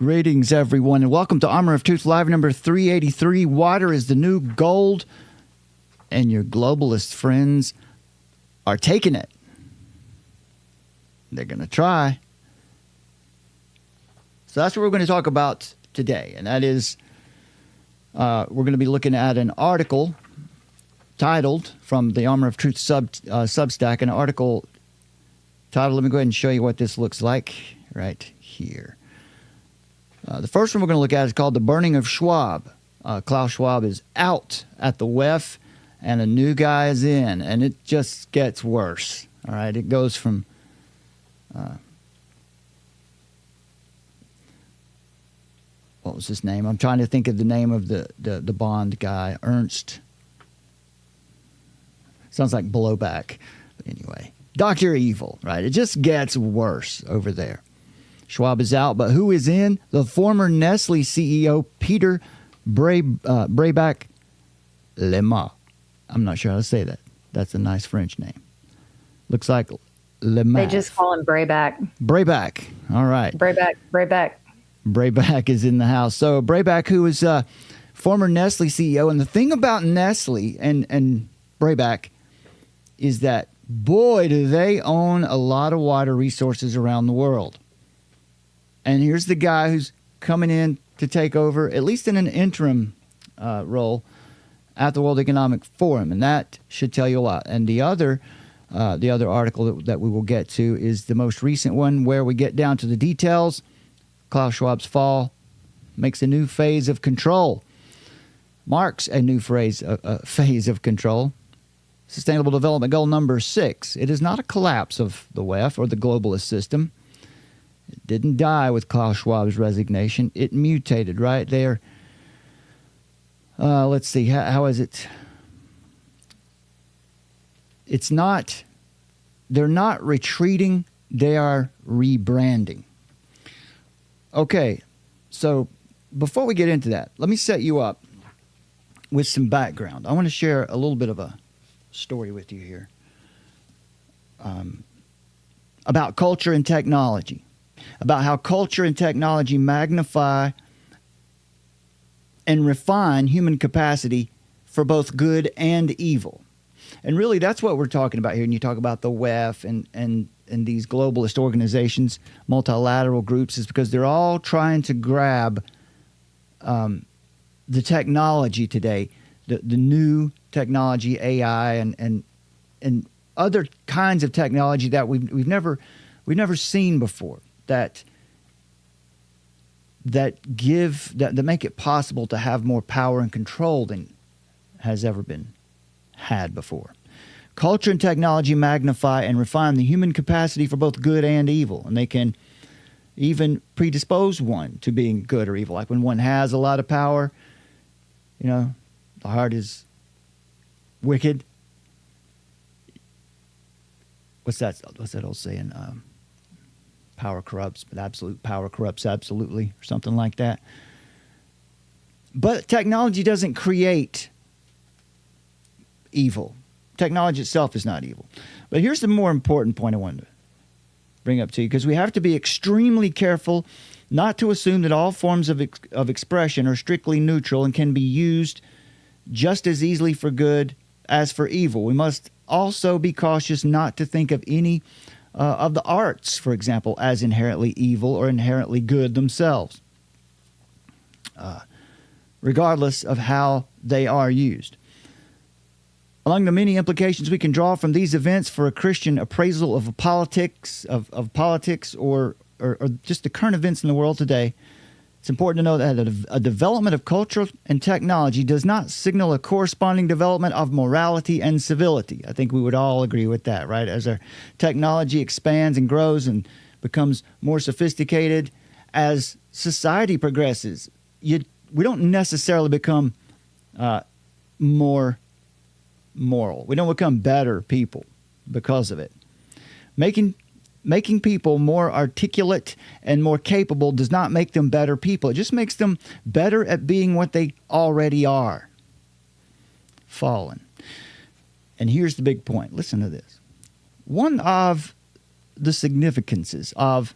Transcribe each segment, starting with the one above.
Greetings, everyone, and welcome to Armor of Truth Live number 383. Water is the new gold, and your globalist friends are taking it. They're going to try. So that's what we're going to talk about today, and that is we're going to be looking at an article titled from the Armor of Truth Substack, an article titled, let me go ahead and show you what this looks like right here. The first one we're going to look at is called The Burning of Schwab. Klaus Schwab is out at the WEF, and a new guy is in, and it just gets worse. All right, it goes from what was his name? I'm trying to think of the name of the Bond guy, Ernst. Sounds like blowback. But anyway, Dr. Evil, right? It just gets worse over there. Schwab is out, but who is in? The former Nestlé CEO, Peter Brabeck-Letmathe. I'm not sure how to say that. That's a nice French name. Looks like Letmathe. They just call him Brabeck. Brabeck. All right. Brabeck. Brabeck is in the house. So Brabeck, who is former Nestlé CEO, and the thing about Nestlé and Brabeck is that, boy, do they own a lot of water resources around the world. And here's the guy who's coming in to take over, at least in an interim role, at the World Economic Forum, and that should tell you a lot. And the other article that we will get to is the most recent one, where we get down to the details. Klaus Schwab's fall makes a new phase of control, marks a new phase of control. Sustainable Development Goal number 6. It is not a collapse of the WEF or the globalist system. It didn't die with Klaus Schwab's resignation. It mutated right there. Let's see. How is it? It's not. They're not retreating. They are rebranding. Okay. So before we get into that, let me set you up with some background. I want to share a little bit of a story with you here about culture and technology. About how culture and technology magnify and refine human capacity for both good and evil. And really, that's what we're talking about here. And you talk about the WEF and these globalist organizations, multilateral groups, is because they're all trying to grab the technology today, the new technology, AI, and other kinds of technology that we've never seen before. That make it possible to have more power and control than has ever been had before. Culture and technology magnify and refine the human capacity for both good and evil, and they can even predispose one to being good or evil. Like when one has a lot of power, the heart is wicked. What's that old saying? Power corrupts, but absolute power corrupts absolutely, or something like that. But technology doesn't create evil. Technology itself is not evil. But here's the more important point I wanted to bring up to you, because we have to be extremely careful not to assume that all forms of expression are strictly neutral and can be used just as easily for good as for evil. We must also be cautious not to think of any of the arts, for example, as inherently evil or inherently good themselves, regardless of how they are used. Among the many implications we can draw from these events for a Christian appraisal of politics, or just the current events in the world today, it's important to know that a development of culture and technology does not signal a corresponding development of morality and civility. I think we would all agree with that, right? As our technology expands and grows and becomes more sophisticated, as society progresses, we don't necessarily become more moral. We don't become better people because of it. Making people more articulate and more capable does not make them better people. It just makes them better at being what they already are. Fallen. And here's the big point. Listen to this. One of the significances of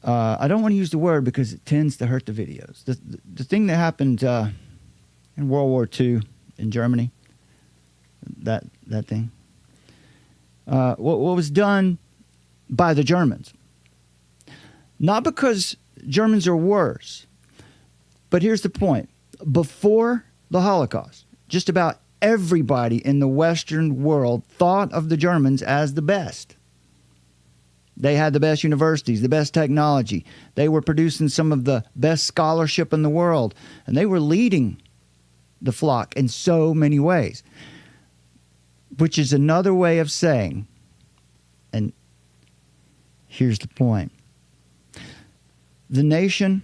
I don't want to use the word because it tends to hurt the videos. The thing that happened in World War II in Germany, that thing, what was done by the Germans, not because Germans are worse, but here's the point. Before the Holocaust, just about everybody in the Western world thought of the Germans as the best. They had the best universities, the best technology. They were producing some of the best scholarship in the world, and they were leading the flock in so many ways, which is another way of saying, and here's the point, the nation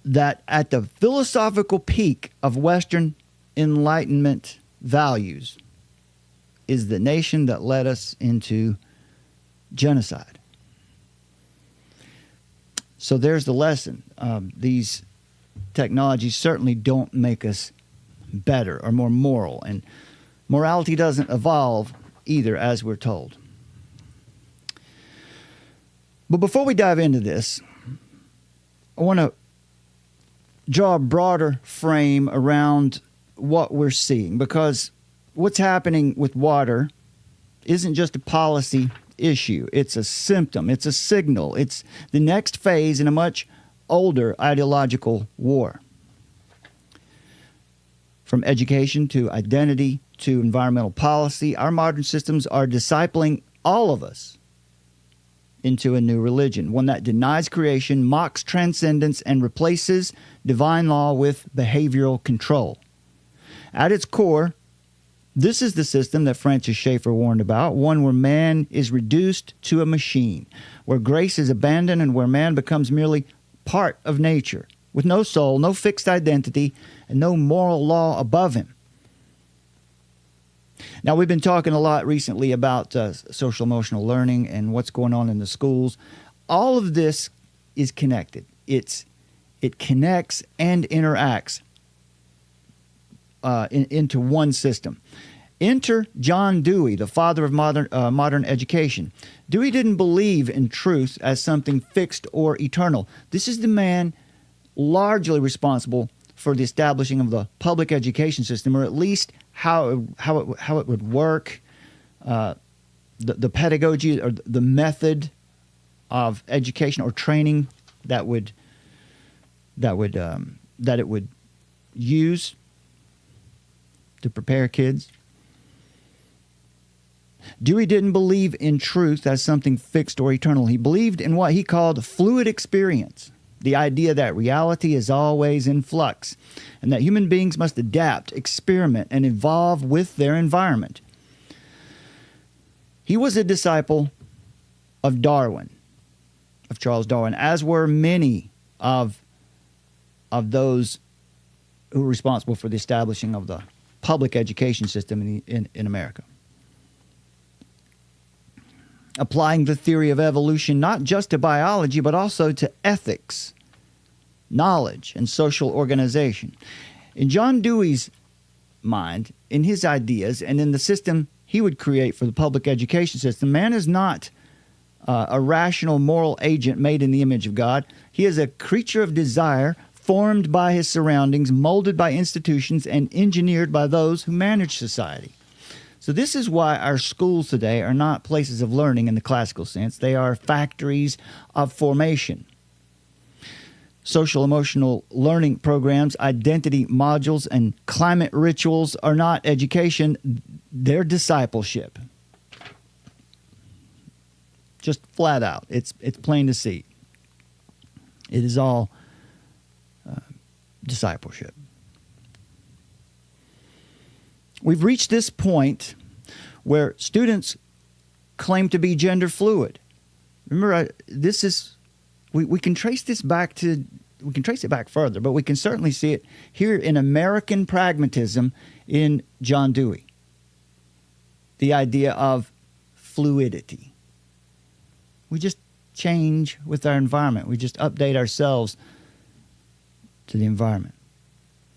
that at the philosophical peak of Western Enlightenment values is the nation that led us into genocide. So there's the lesson. These technologies certainly don't make us better or more moral, and morality doesn't evolve either, as we're told. But before we dive into this, I want to draw a broader frame around what we're seeing, because what's happening with water isn't just a policy issue. It's a symptom. It's a signal. It's the next phase in a much older ideological war. From education to identity to environmental policy, our modern systems are discipling all of us into a new religion, one that denies creation, mocks transcendence, and replaces divine law with behavioral control. At its core, this is the system that Francis Schaeffer warned about, one where man is reduced to a machine, where grace is abandoned and where man becomes merely part of nature, with no soul, no fixed identity, and no moral law above him. Now, we've been talking a lot recently about social emotional learning and what's going on in the schools. All of this is connected. It connects and interacts into one system. Enter John Dewey, the father of modern education. Dewey didn't believe in truth as something fixed or eternal. This is the man largely responsible for the establishing of the public education system, or at least how it would work, the pedagogy or the method of education or training that it would use to prepare kids. Dewey didn't believe in truth as something fixed or eternal. He believed in what he called fluid experience, the idea that reality is always in flux and that human beings must adapt, experiment, and evolve with their environment. He was a disciple of Darwin, of Charles Darwin, as were many of those who were responsible for the establishing of the public education system in America. Applying the theory of evolution not just to biology, but also to ethics, knowledge, and social organization. In John Dewey's mind, in his ideas, and in the system he would create for the public education system, man is not a rational moral agent made in the image of God. He is a creature of desire, formed by his surroundings, molded by institutions, and engineered by those who manage society. So this is why our schools today are not places of learning in the classical sense. They are factories of formation. Social emotional learning programs, identity modules, and climate rituals are not education. They're discipleship. Just flat out. It's plain to see. It is all discipleship. We've reached this point where students claim to be gender fluid. Remember, we can trace this back to, we can trace it back further, but we can certainly see it here in American pragmatism in John Dewey. The idea of fluidity. We just change with our environment. We just update ourselves to the environment.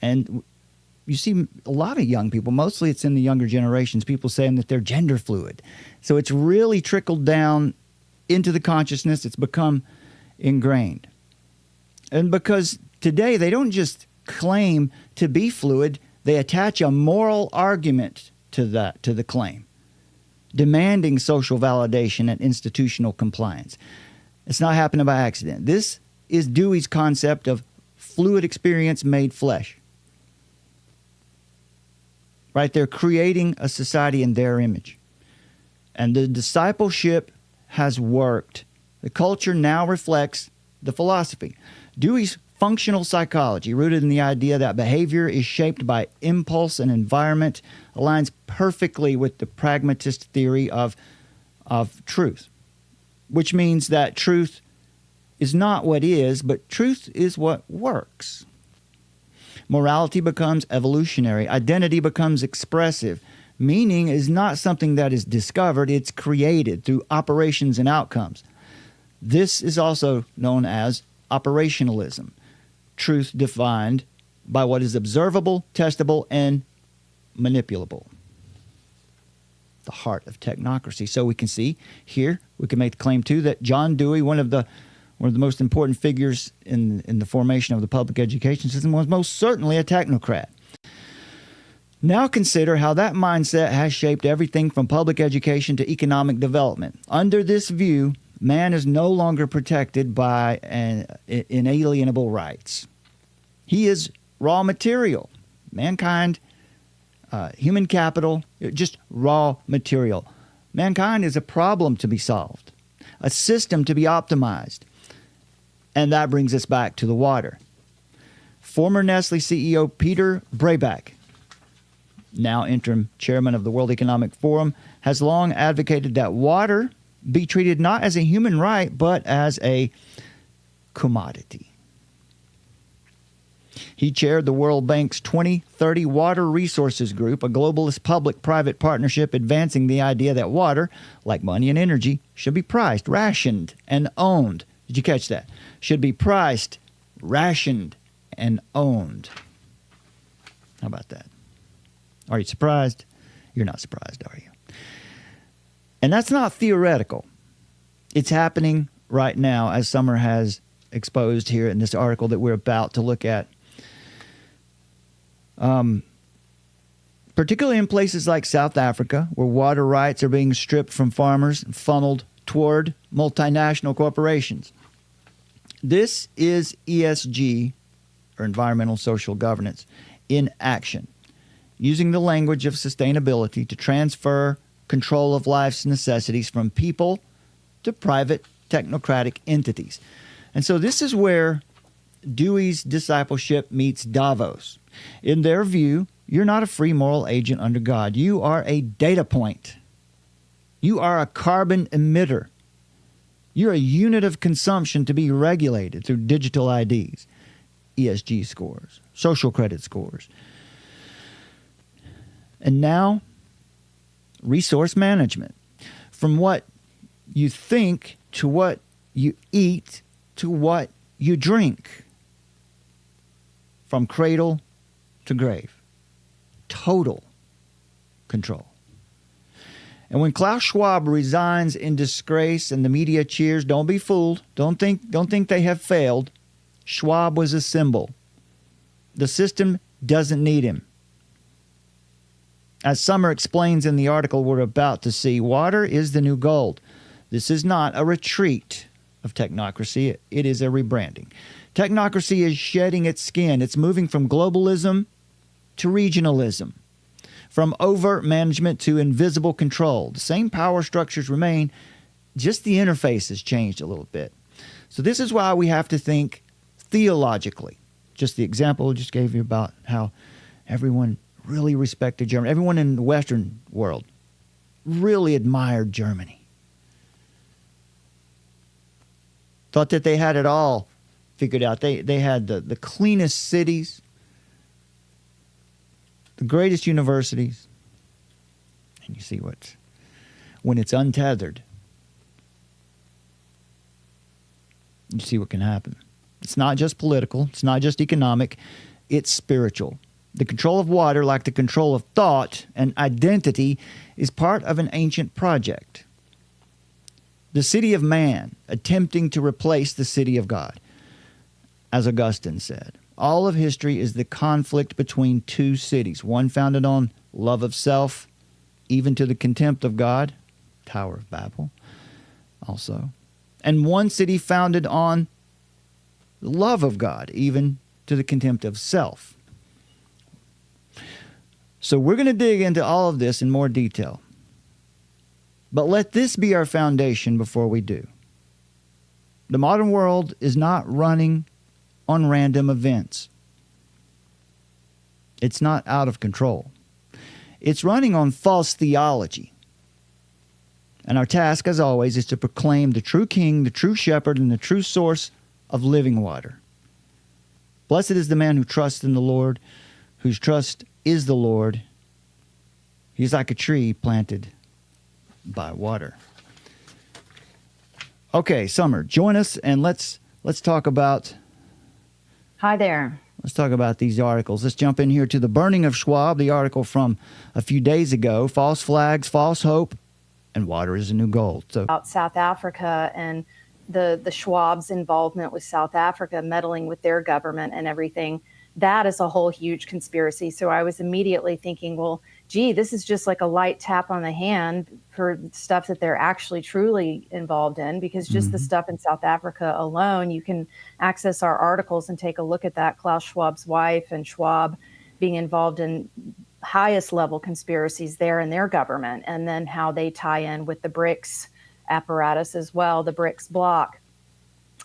And you see a lot of young people, mostly it's in the younger generations, people saying that they're gender fluid. So it's really trickled down into the consciousness. It's become ingrained. And because today they don't just claim to be fluid, they attach a moral argument to the claim, demanding social validation and institutional compliance. It's not happening by accident. This is Dewey's concept of fluid experience made flesh. Right? They're creating a society in their image. And the discipleship has worked. The culture now reflects the philosophy. Dewey's functional psychology, rooted in the idea that behavior is shaped by impulse and environment, aligns perfectly with the pragmatist theory of truth, which means that truth is not what is, but truth is what works. Morality becomes evolutionary. Identity becomes expressive. Meaning is not something that is discovered, it's created through operations and outcomes. This is also known as operationalism. Truth defined by what is observable, testable, and manipulable. The heart of technocracy. So we can see here, we can make the claim too that John Dewey, one of the most important figures in the formation of the public education system, was most certainly a technocrat. Now consider how that mindset has shaped everything from public education to economic development. Under this view, man is no longer protected by inalienable rights. He is raw material. Mankind, human capital, just raw material. Mankind is a problem to be solved, a system to be optimized. And that brings us back to the water. Former Nestlé CEO Peter Brabeck, now interim chairman of the World Economic Forum, has long advocated that water be treated not as a human right, but as a commodity. He chaired the World Bank's 2030 Water Resources Group, a globalist public-private partnership advancing the idea that water, like money and energy, should be priced, rationed, and owned. Did you catch that? Should be priced, rationed, and owned. How about that? Are you surprised? You're not surprised, are you? And that's not theoretical. It's happening right now, as Summer has exposed here in this article that we're about to look at. Particularly in places like South Africa, where water rights are being stripped from farmers and funneled toward multinational corporations. This is ESG, or environmental social governance, in action, using the language of sustainability to transfer control of life's necessities from people to private technocratic entities. And so this is where Dewey's discipleship meets Davos. In their view, you're not a free moral agent under God. You are a data point. You are a carbon emitter. You're a unit of consumption to be regulated through digital IDs, ESG scores, social credit scores. And now, resource management. From what you think to what you eat to what you drink. From cradle to grave. Total control. And when Klaus Schwab resigns in disgrace and the media cheers, don't be fooled. Don't think they have failed. Schwab was a symbol. The system doesn't need him. As Summer explains in the article we're about to see, water is the new gold. This is not a retreat of technocracy. It is a rebranding. Technocracy is shedding its skin. It's moving from globalism to regionalism, from overt management to invisible control. The same power structures remain, just the interface has changed a little bit. So this is why we have to think theologically. Just the example I just gave you about how everyone really respected Germany. Everyone in the Western world really admired Germany. Thought that they had it all figured out. They had the cleanest cities, the greatest universities. And you see when it's untethered, you see what can happen. It's not just political. It's not just economic. It's spiritual. The control of water, like the control of thought and identity, is part of an ancient project. the city of man, attempting to replace the city of God, as Augustine said. All of history is the conflict between two cities, one founded on love of self, even to the contempt of God, Tower of Babel also, and one city founded on the love of God, even to the contempt of self. So we're going to dig into all of this in more detail. But let this be our foundation before we do. The modern world is not running on random events. It's not out of control. It's running on false theology. And our task, as always, is to proclaim the true King, the true shepherd, and the true source of living water. Blessed is the man who trusts in the Lord, whose trust is the Lord. He's like a tree planted by water. Okay, Summer, join us and let's talk about. Hi there. Let's talk about these articles. Let's jump in here to the burning of Schwab, the article from a few days ago. False flags, false hope, and water is the new gold. So About South Africa and the Schwab's involvement with South Africa, meddling with their government and everything. That is a whole huge conspiracy. So I was immediately thinking, well, gee, this is just like a light tap on the hand for stuff that they're actually truly involved in, because just the stuff in South Africa alone, you can access our articles and take a look at that. Klaus Schwab's wife and Schwab being involved in highest level conspiracies there in their government, and then how they tie in with the BRICS apparatus as well, the BRICS bloc.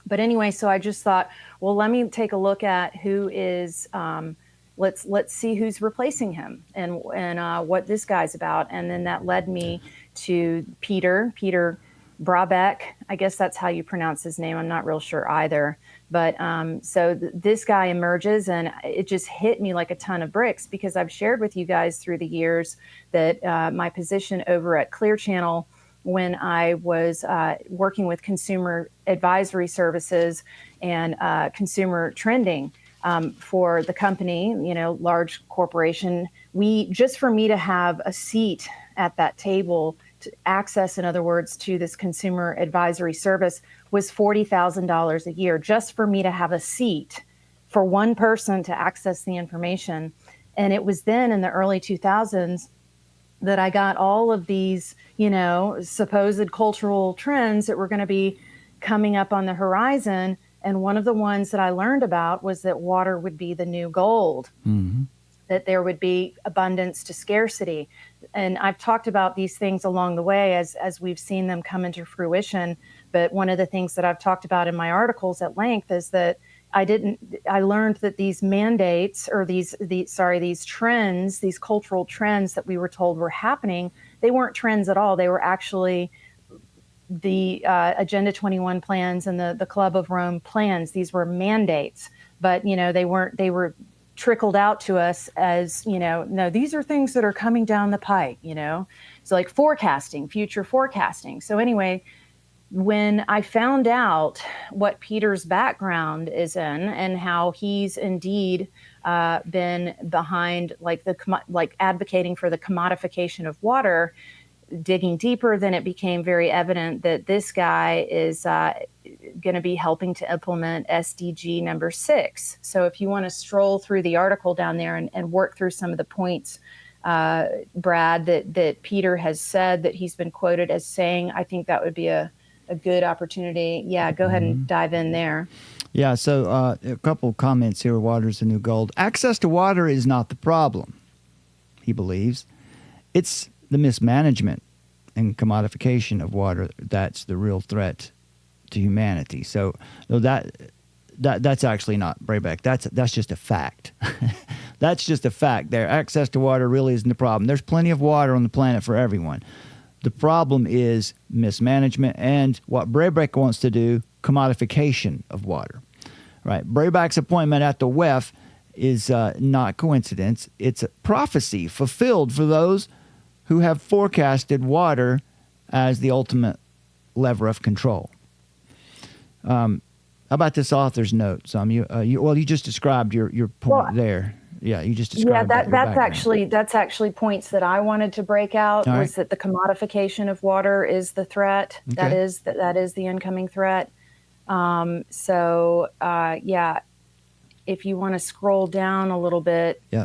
But anyway, so I just thought, well, let me take a look at who is, let's see who's replacing him and what this guy's about. And then that led me to Peter Brabeck. I guess that's how you pronounce his name. I'm not real sure either. But this guy emerges, and it just hit me like a ton of bricks, because I've shared with you guys through the years that my position over at Clear Channel, when I was working with consumer advisory services and consumer trending for the company, large corporation, just for me to have a seat at that table to access, in other words, to this consumer advisory service was $40,000 a year, just for me to have a seat for one person to access the information. And it was then in the early 2000s that I got all of these, supposed cultural trends that were going to be coming up on the horizon. And one of the ones that I learned about was that water would be the new gold, that there would be abundance to scarcity. And I've talked about these things along the way as we've seen them come into fruition. But one of the things that I've talked about in my articles at length is that I learned that these mandates, or these trends, these cultural trends that we were told were happening, they weren't trends at all. They were actually the Agenda 21 plans and the Club of Rome plans. These were mandates, but they were trickled out to us as, no, these are things that are coming down the pike, so like future forecasting. So anyway, when I found out what Peter's background is in and how he's indeed been behind like advocating for the commodification of water, digging deeper, then it became very evident that this guy is going to be helping to implement SDG number 6. So if you want to stroll through the article down there and work through some of the points, Brad, that Peter has said that he's been quoted as saying, I think that would be a good opportunity. Yeah, go ahead and dive in there. Yeah, so a couple comments here. Water's the new gold. Access to water is not the problem, he believes. It's the mismanagement and commodification of water that's the real threat to humanity. So that's actually not Brabeck. That's just a fact. That's just a fact there. Access to water really isn't the problem. There's plenty of water on the planet for everyone. The problem is mismanagement and what Brabeck wants to do, commodification of water. Right? Brabeck's appointment at the WEF is not coincidence. It's a prophecy fulfilled for those who have forecasted water as the ultimate lever of control. How about this author's note, Sam? You just described your point there. Yeah, you just Yeah, described your background. that's actually points that I wanted to break out. All right. Was that the commodification of water is the threat? Okay. That is the incoming threat. Yeah, if you want to scroll down a little bit. Yeah.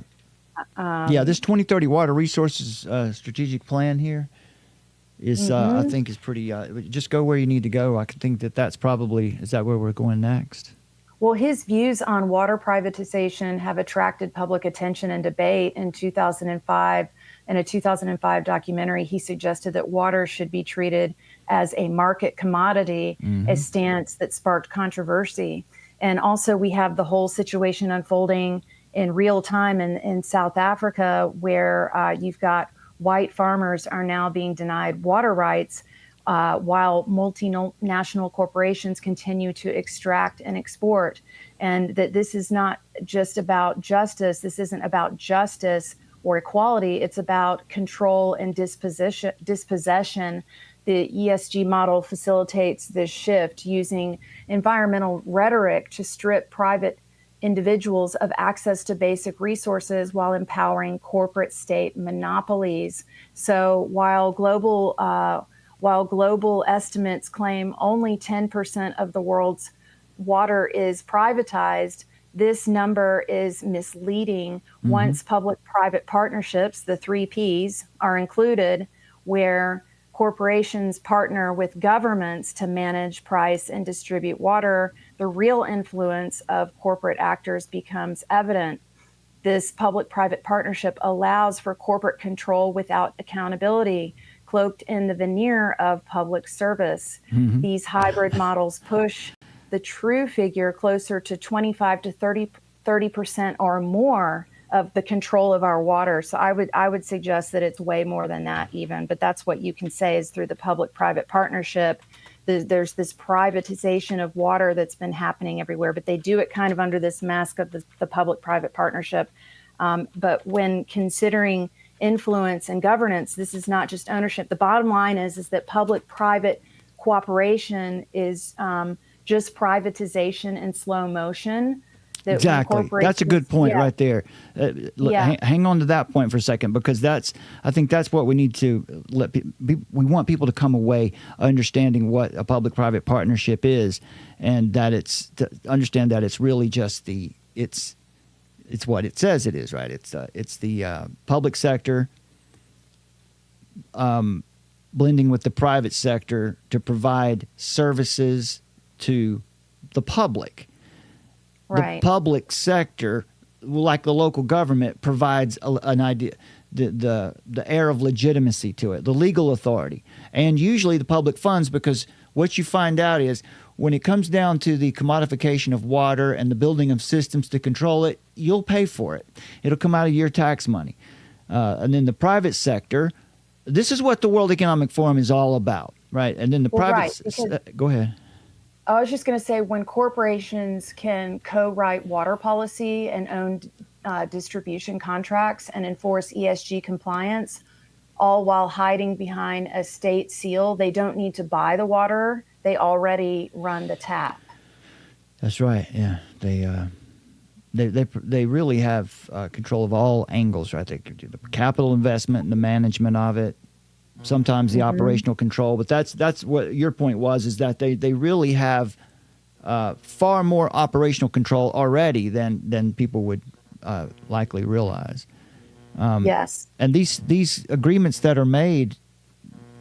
Yeah, this 2030 Water Resources Strategic Plan here is, I think, is pretty. Just go where you need to go. I think that's probably, is that where we're going next? Well, his views on water privatization have attracted public attention and debate. In 2005, in a 2005 documentary, he suggested that water should be treated as a market commodity, a stance that sparked controversy. And also, we have the whole situation unfolding in real time in South Africa, where you've got white farmers are now being denied water rights, while multinational corporations continue to extract and export. And that this is not just about justice. This isn't about justice or equality. It's about control and dispossession. The ESG model facilitates this shift using environmental rhetoric to strip private individuals of access to basic resources while empowering corporate state monopolies. So while global estimates claim only 10% of the world's water is privatized, this number is misleading. Once public-private partnerships, the 3Ps, are included, where corporations partner with governments to manage, price, and distribute water, the real influence of corporate actors becomes evident. This public-private partnership allows for corporate control without accountability, cloaked in the veneer of public service. These hybrid models push the true figure closer to 25 to 30% or more of the control of our water. So I would suggest that it's way more than that even, but that's what you can say is through the public-private partnership. There's this privatization of water that's been happening everywhere, but they do it kind of under this mask of the public-private partnership. But when considering influence and governance, this is not just ownership. The bottom line is that public-private cooperation is just privatization in slow motion. Exactly. That's a good point right there. Hang on to that point for a second, because I think that's what we need to we want people to come away understanding what a public-private partnership is, and that to understand that it's really just it's what it says it is, right? It's the public sector blending with the private sector to provide services to the public. Right. The public sector, like the local government, provides an idea, the air of legitimacy to it, the legal authority, and usually the public funds, because what you find out is when it comes down to the commodification of water and the building of systems to control it, you'll pay for it. It'll come out of your tax money. And then the private sector, this is what the World Economic Forum is all about, right? And then the go ahead. I was just going to say, when corporations can co-write water policy and own distribution contracts and enforce ESG compliance, all while hiding behind a state seal, they don't need to buy the water. They already run the tap. That's right. Yeah, they really have control of all angles, right? They do the capital investment and the management of it. Sometimes the operational control, but that's what your point was, is that they really have far more operational control already than people would likely realize. Yes. And these agreements that are made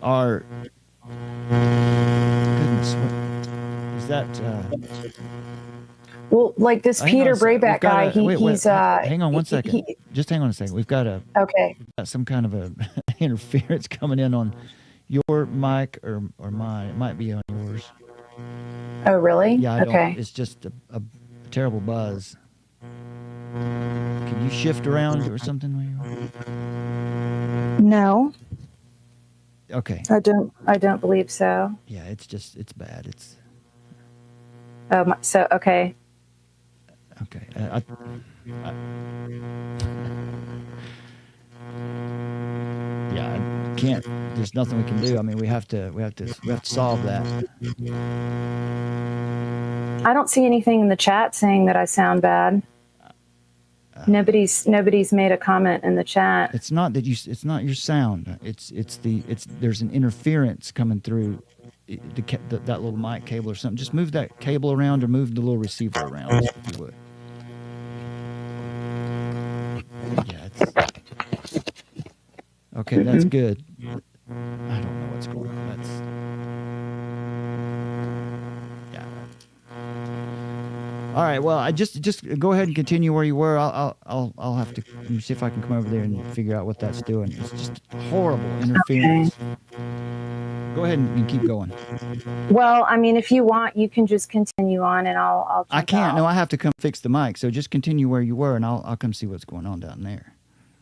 are, goodness, what is that? Well, like this Peter Brabeck guy, he's hang on one second. Just hang on a second. We've got some kind of a interference coming in on your mic or mine. It might be on yours. Oh, really? Yeah, I don't. It's just a terrible buzz. Can you shift around or something? No. Okay. I don't believe so. Yeah, it's bad. It's. So okay. Okay. Yeah, I can't. There's nothing we can do. I mean, we have to solve that. I don't see anything in the chat saying that I sound bad. Nobody's made a comment in the chat. It's not that it's not your sound. There's an interference coming through that little mic cable or something. Just move that cable around or move the little receiver around, if you would. Yeah, okay. That's good. I don't know what's going on. All right. Well, I just go ahead and continue where you were. I'll have to see if I can come over there and figure out what that's doing. It's just horrible interference. Okay. Go ahead and keep going. Well, I mean, if you want, you can just continue on, and I'll. I can't. No, I have to come fix the mic. So just continue where you were, and I'll come see what's going on down there.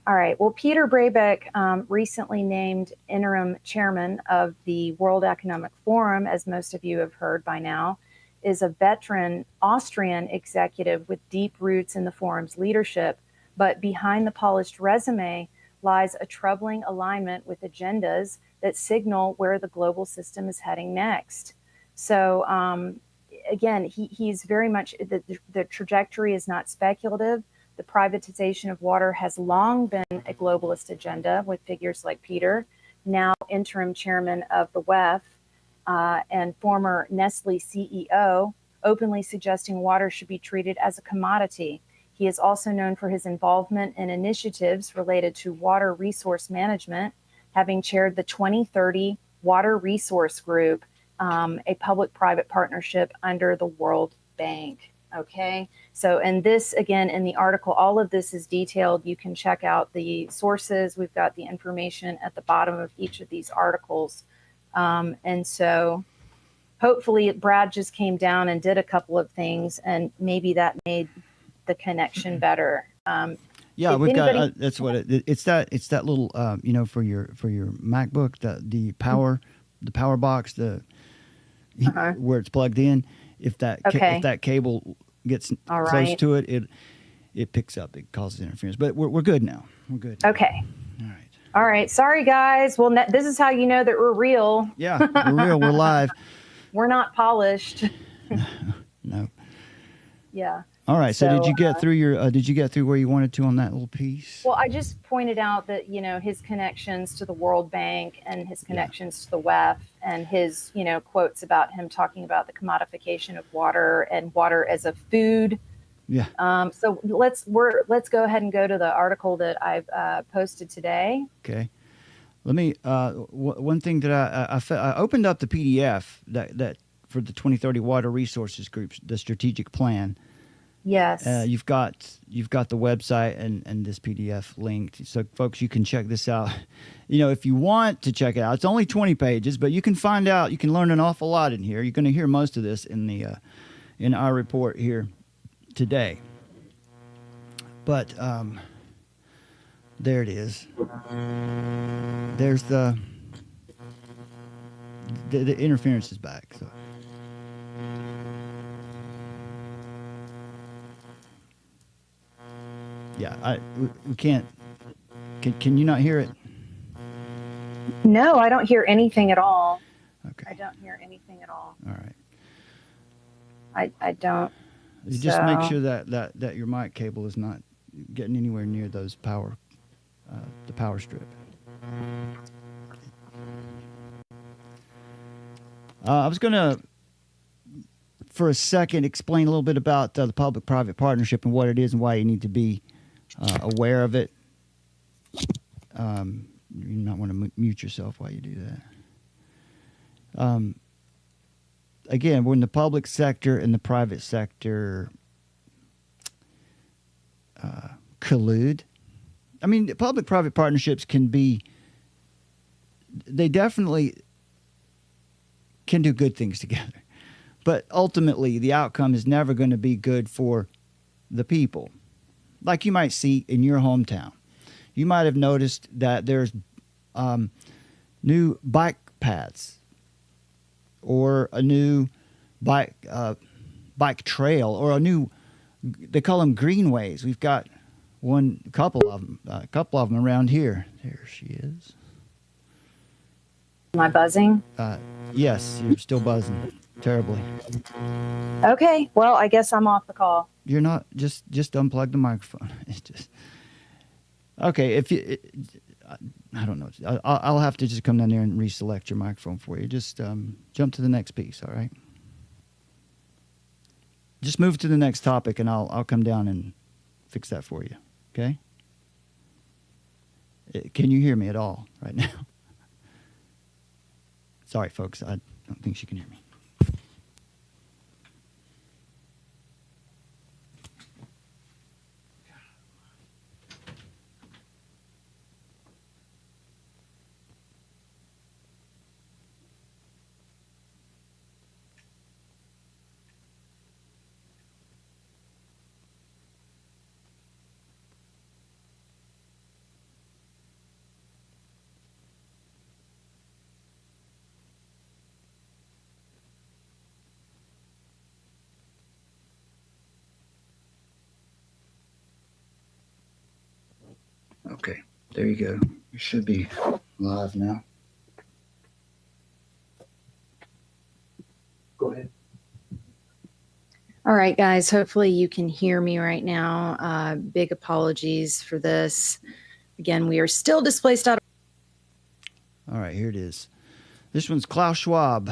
All right. Well, Peter Brabeck recently named interim chairman of the World Economic Forum, as most of you have heard by now, is a veteran Austrian executive with deep roots in the forum's leadership. But behind the polished resume lies a troubling alignment with agendas that signal where the global system is heading next. So again, he's very much, the trajectory is not speculative. The privatization of water has long been a globalist agenda with figures like Peter, now interim chairman of the WEF, and former Nestlé CEO, openly suggesting water should be treated as a commodity. He is also known for his involvement in initiatives related to water resource management, having chaired the 2030 Water Resource Group, a public-private partnership under the World Bank. Okay, so, and this, again, in the article, all of this is detailed. You can check out the sources. We've got the information at the bottom of each of these articles. And so hopefully Brad just came down and did a couple of things, and maybe that made the connection better. Yeah, we've got that's what it's that little for your MacBook, the power box, where it's plugged in. If that cable gets close to it, it picks up. It causes interference. But we're good now. We're good now. Okay. All right. Sorry, guys. Well, this is how you know that we're real. Yeah, we're real. We're live. We're not polished. No. Yeah. All right. So did you get through did you get through where you wanted to on that little piece? Well, I just pointed out that, his connections to the World Bank and his connections to the WEF and his, quotes about him talking about the commodification of water and water as a food. Yeah. So let's go ahead and go to the article that I've posted today. Okay. Let me one thing that I opened up the PDF that for the 2030 Water Resources Group, the strategic plan. Yes. You've got the website and this PDF linked, so folks, you can check this out. If you want to check it out, it's only 20 pages, but you can learn an awful lot in here. You're going to hear most of this in our report here today. But there it is. There's the interference is back. So. Yeah, we can't. Can you not hear it? No, I don't hear anything at all. Okay. I don't hear anything at all. All right. I don't. You just make sure that your mic cable is not getting anywhere near those the power strip. I was going to, for a second, explain a little bit about the public-private partnership and what it is and why you need to be aware of it. You not want to mute yourself while you do that. Again, when the public sector and the private sector collude, I mean, public-private partnerships they definitely can do good things together. But ultimately, the outcome is never going to be good for the people. Like you might see in your hometown. You might have noticed that there's new bike paths or a new bike trail or a new, they call them greenways. We've got a couple of them around here. There she is. Am I buzzing? Yes, you're still buzzing. terribly. Okay, well, I guess I'm off the call. You're not. Just unplug the microphone. It's just okay. If you, I don't know. I'll have to just come down there and reselect your microphone for you. Just jump to the next piece. All right. Just move to the next topic, and I'll come down and fix that for you. Okay. Can you hear me at all right now? Sorry, folks. I don't think she can hear me. Okay, there you go. You should be live now. Go ahead. All right, guys, hopefully you can hear me right now. Big apologies for this. Again, we are still displaced out of... All right, here it is. This one's Klaus Schwab.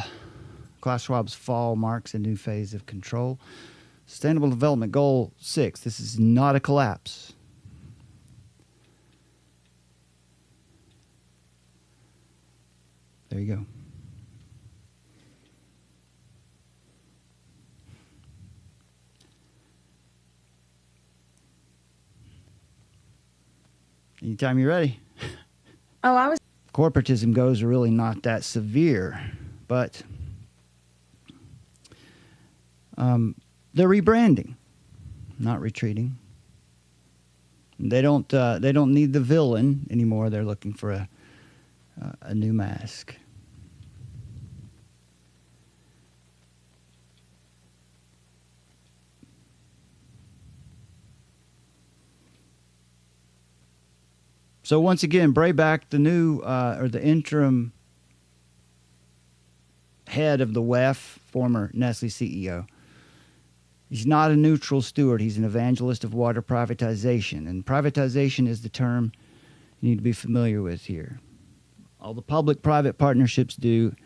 Klaus Schwab's fall marks a new phase of control. Sustainable Development Goal 6. This is not a collapse. There you go. Anytime you're ready. Oh, I was... Corporatism goes are really not that severe, but they're rebranding, not retreating. They don't need the villain anymore. They're looking for a new mask. So once again, Brabeck, the new or the interim head of the WEF, former Nestlé CEO, he's not a neutral steward. He's an evangelist of water privatization. And privatization is the term you need to be familiar with here. All the public-private partnerships do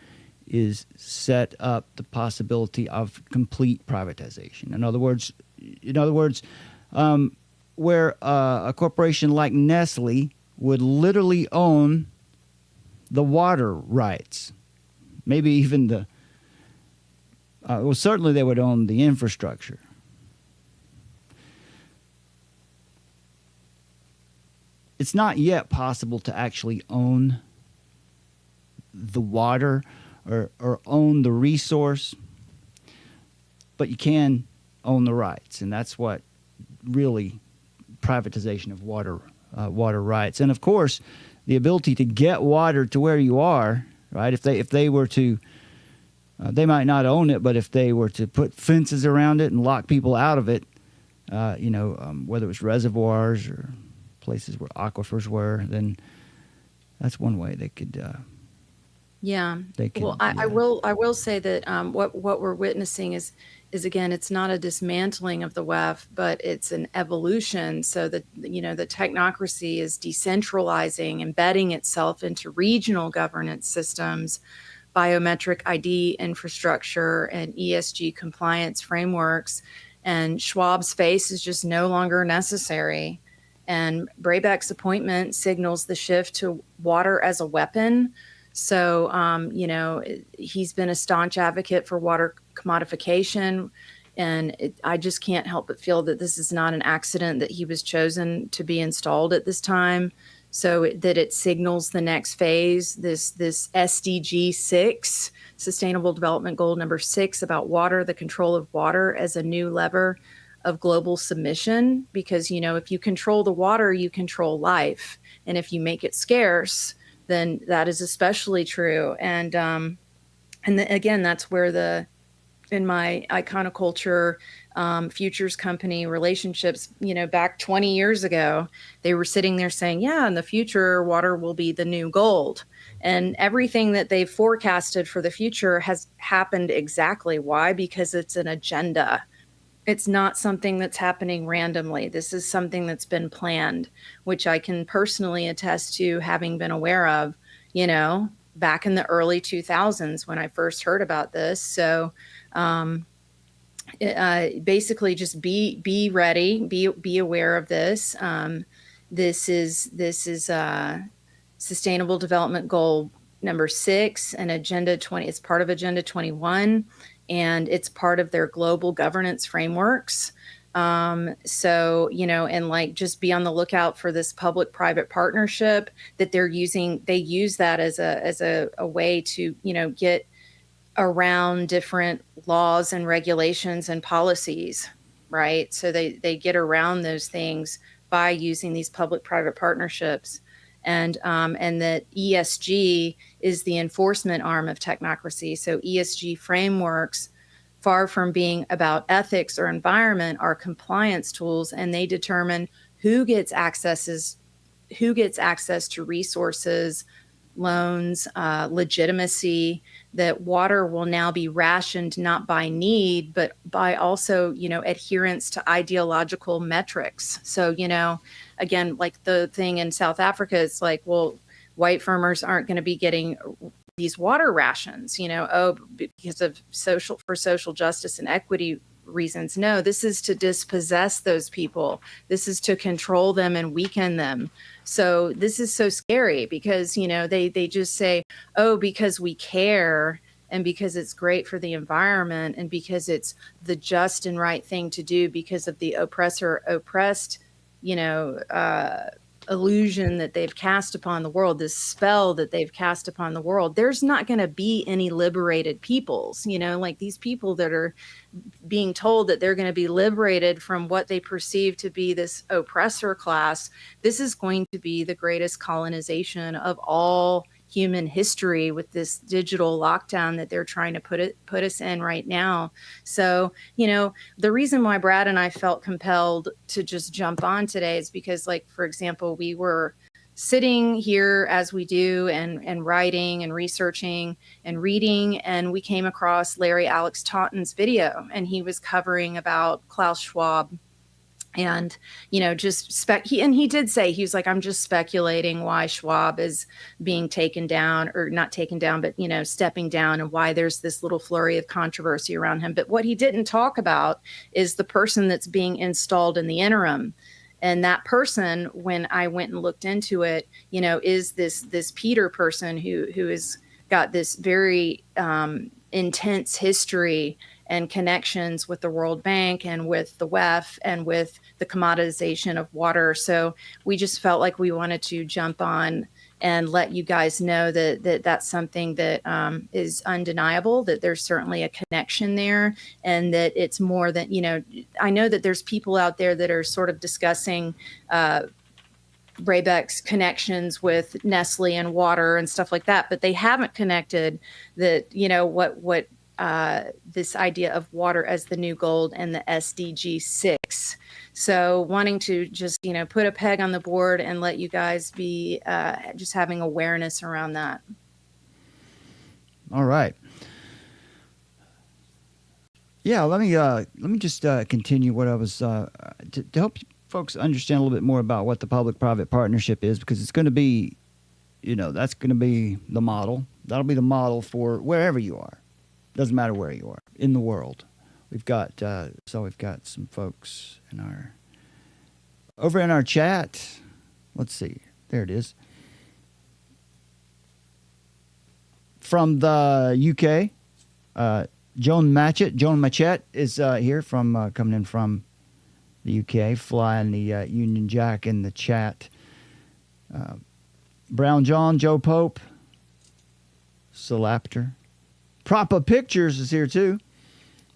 is set up the possibility of complete privatization. In other words, where a corporation like Nestlé would literally own the water rights, maybe even certainly they would own the infrastructure. It's not yet possible to actually own the water or own the resource, but you can own the rights, and that's what really privatization of water rights. And of course, the ability to get water to where you are, right? If they were to, they might not own it, but if they were to put fences around it and lock people out of it, whether it was reservoirs or places where aquifers were, then that's one way they could. Yeah. They could, well, I will say that what we're witnessing is again, it's not a dismantling of the WEF, but it's an evolution. So that the technocracy is decentralizing, embedding itself into regional governance systems, biometric ID infrastructure, and ESG compliance frameworks. And Schwab's face is just no longer necessary. And Brabeck's appointment signals the shift to water as a weapon. So, he's been a staunch advocate for water commodification. And I just can't help but feel that this is not an accident that he was chosen to be installed at this time. So that it signals the next phase, this SDG 6, Sustainable Development Goal number 6, about water, the control of water as a new lever of global submission. Because, if you control the water, you control life. And if you make it scarce, then that is especially true. And again, that's where the in my iconoculture futures company relationships, back 20 years ago, they were sitting there saying, yeah, in the future, water will be the new gold. And everything that they've forecasted for the future has happened exactly. Why? Because it's an agenda. It's not something that's happening randomly. This is something that's been planned, which I can personally attest to having been aware of, back in the early 2000s when I first heard about this. So, basically just be ready, be aware of this. This is Sustainable Development Goal number 6 and Agenda 20. It's part of Agenda 21, and it's part of their global governance frameworks. So, and like just be on the lookout for this public-private partnership that they're using. They use that as a way to, get around different laws and regulations and policies, right? So they get around those things by using these public-private partnerships. And that ESG is the enforcement arm of technocracy. So ESG frameworks, far from being about ethics or environment, are compliance tools, and they determine who gets access to resources, loans, legitimacy, that water will now be rationed not by need, but by also, adherence to ideological metrics. So, again, like the thing in South Africa, it's like, well, white farmers aren't going to be getting these water rations, because of social justice and equity reasons. No, this is to dispossess those people. This is to control them and weaken them. So this is so scary because, they just say, oh, because we care and because it's great for the environment and because it's the just and right thing to do because of the oppressed, illusion that they've cast upon the world, this spell that they've cast upon the world. There's not going to be any liberated peoples, like these people that are being told that they're going to be liberated from what they perceive to be this oppressor class. This is going to be the greatest colonization of all human history with this digital lockdown that they're trying to put us in right now. So, the reason why Brad and I felt compelled to just jump on today is because, like, for example, we were sitting here as we do and writing and researching and reading, and we came across Larry Alex Taunton's video, and he was covering about Klaus Schwab. And, just he did say, he was like, I'm just speculating why Schwab is being taken down, or not taken down, but, stepping down, and why there's this little flurry of controversy around him. But what he didn't talk about is the person that's being installed in the interim. And that person, when I went and looked into it, is this Peter person who has got this very intense history and connections with the World Bank and with the WEF and with the commoditization of water. So we just felt like we wanted to jump on and let you guys know that that's something that is undeniable, that there's certainly a connection there, and that it's more than, I know that there's people out there that are sort of discussing Brabeck's connections with Nestlé and water and stuff like that, but they haven't connected that, what this idea of water as the new gold and the SDG 6. So wanting to just, put a peg on the board and let you guys be just having awareness around that. All right. Yeah, let me just continue what I was to help folks understand a little bit more about what the public-private partnership is, because it's going to be, that's going to be the model. That'll be the model for wherever you are. Doesn't matter where you are in the world. We've got some folks over in our chat. Let's see. There it is. From the UK, Joan Matchett is here from coming in from the UK, flying the Union Jack in the chat. Brown John, Joe Pope, Solapter. Propa Pictures is here too.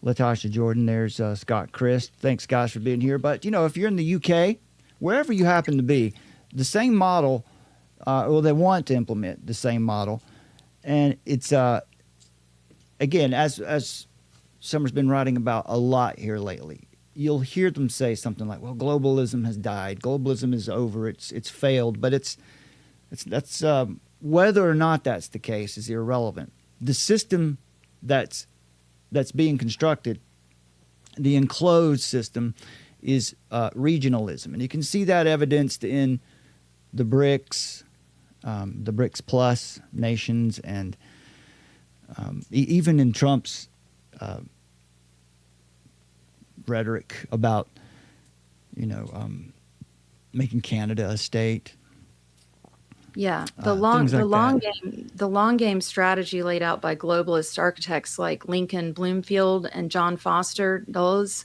Latasha Jordan, there's Scott Christ. Thanks, guys, for being here. But, if you're in the UK, wherever you happen to be, the same model, they want to implement the same model. And it's, again, as Summer's been writing about a lot here lately. You'll hear them say something like, "Well, globalism has died. Globalism is over. It's failed." But that's whether or not that's the case is irrelevant. The system that's being constructed, the enclosed system, is regionalism, and you can see that evidenced in the BRICS Plus nations, and even in Trump's rhetoric about making Canada a state. Yeah, the long game strategy laid out by globalist architects like Lincoln Bloomfield and John Foster Dulles,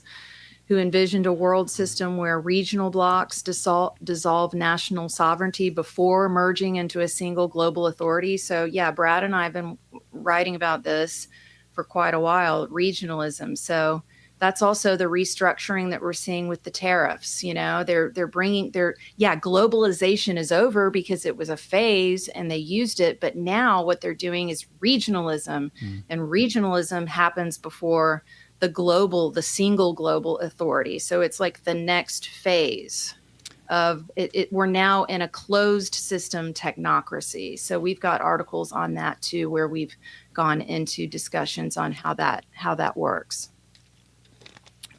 who envisioned a world system where regional blocks dissolve national sovereignty before merging into a single global authority. So yeah, Brad and I have been writing about this for quite a while, regionalism. So that's also the restructuring that we're seeing with the tariffs. Globalization is over because it was a phase and they used it. But now what they're doing is regionalism, and regionalism happens before the single global authority. So it's like the next phase of it. We're now in a closed system technocracy. So we've got articles on that too, where we've gone into discussions on how that works.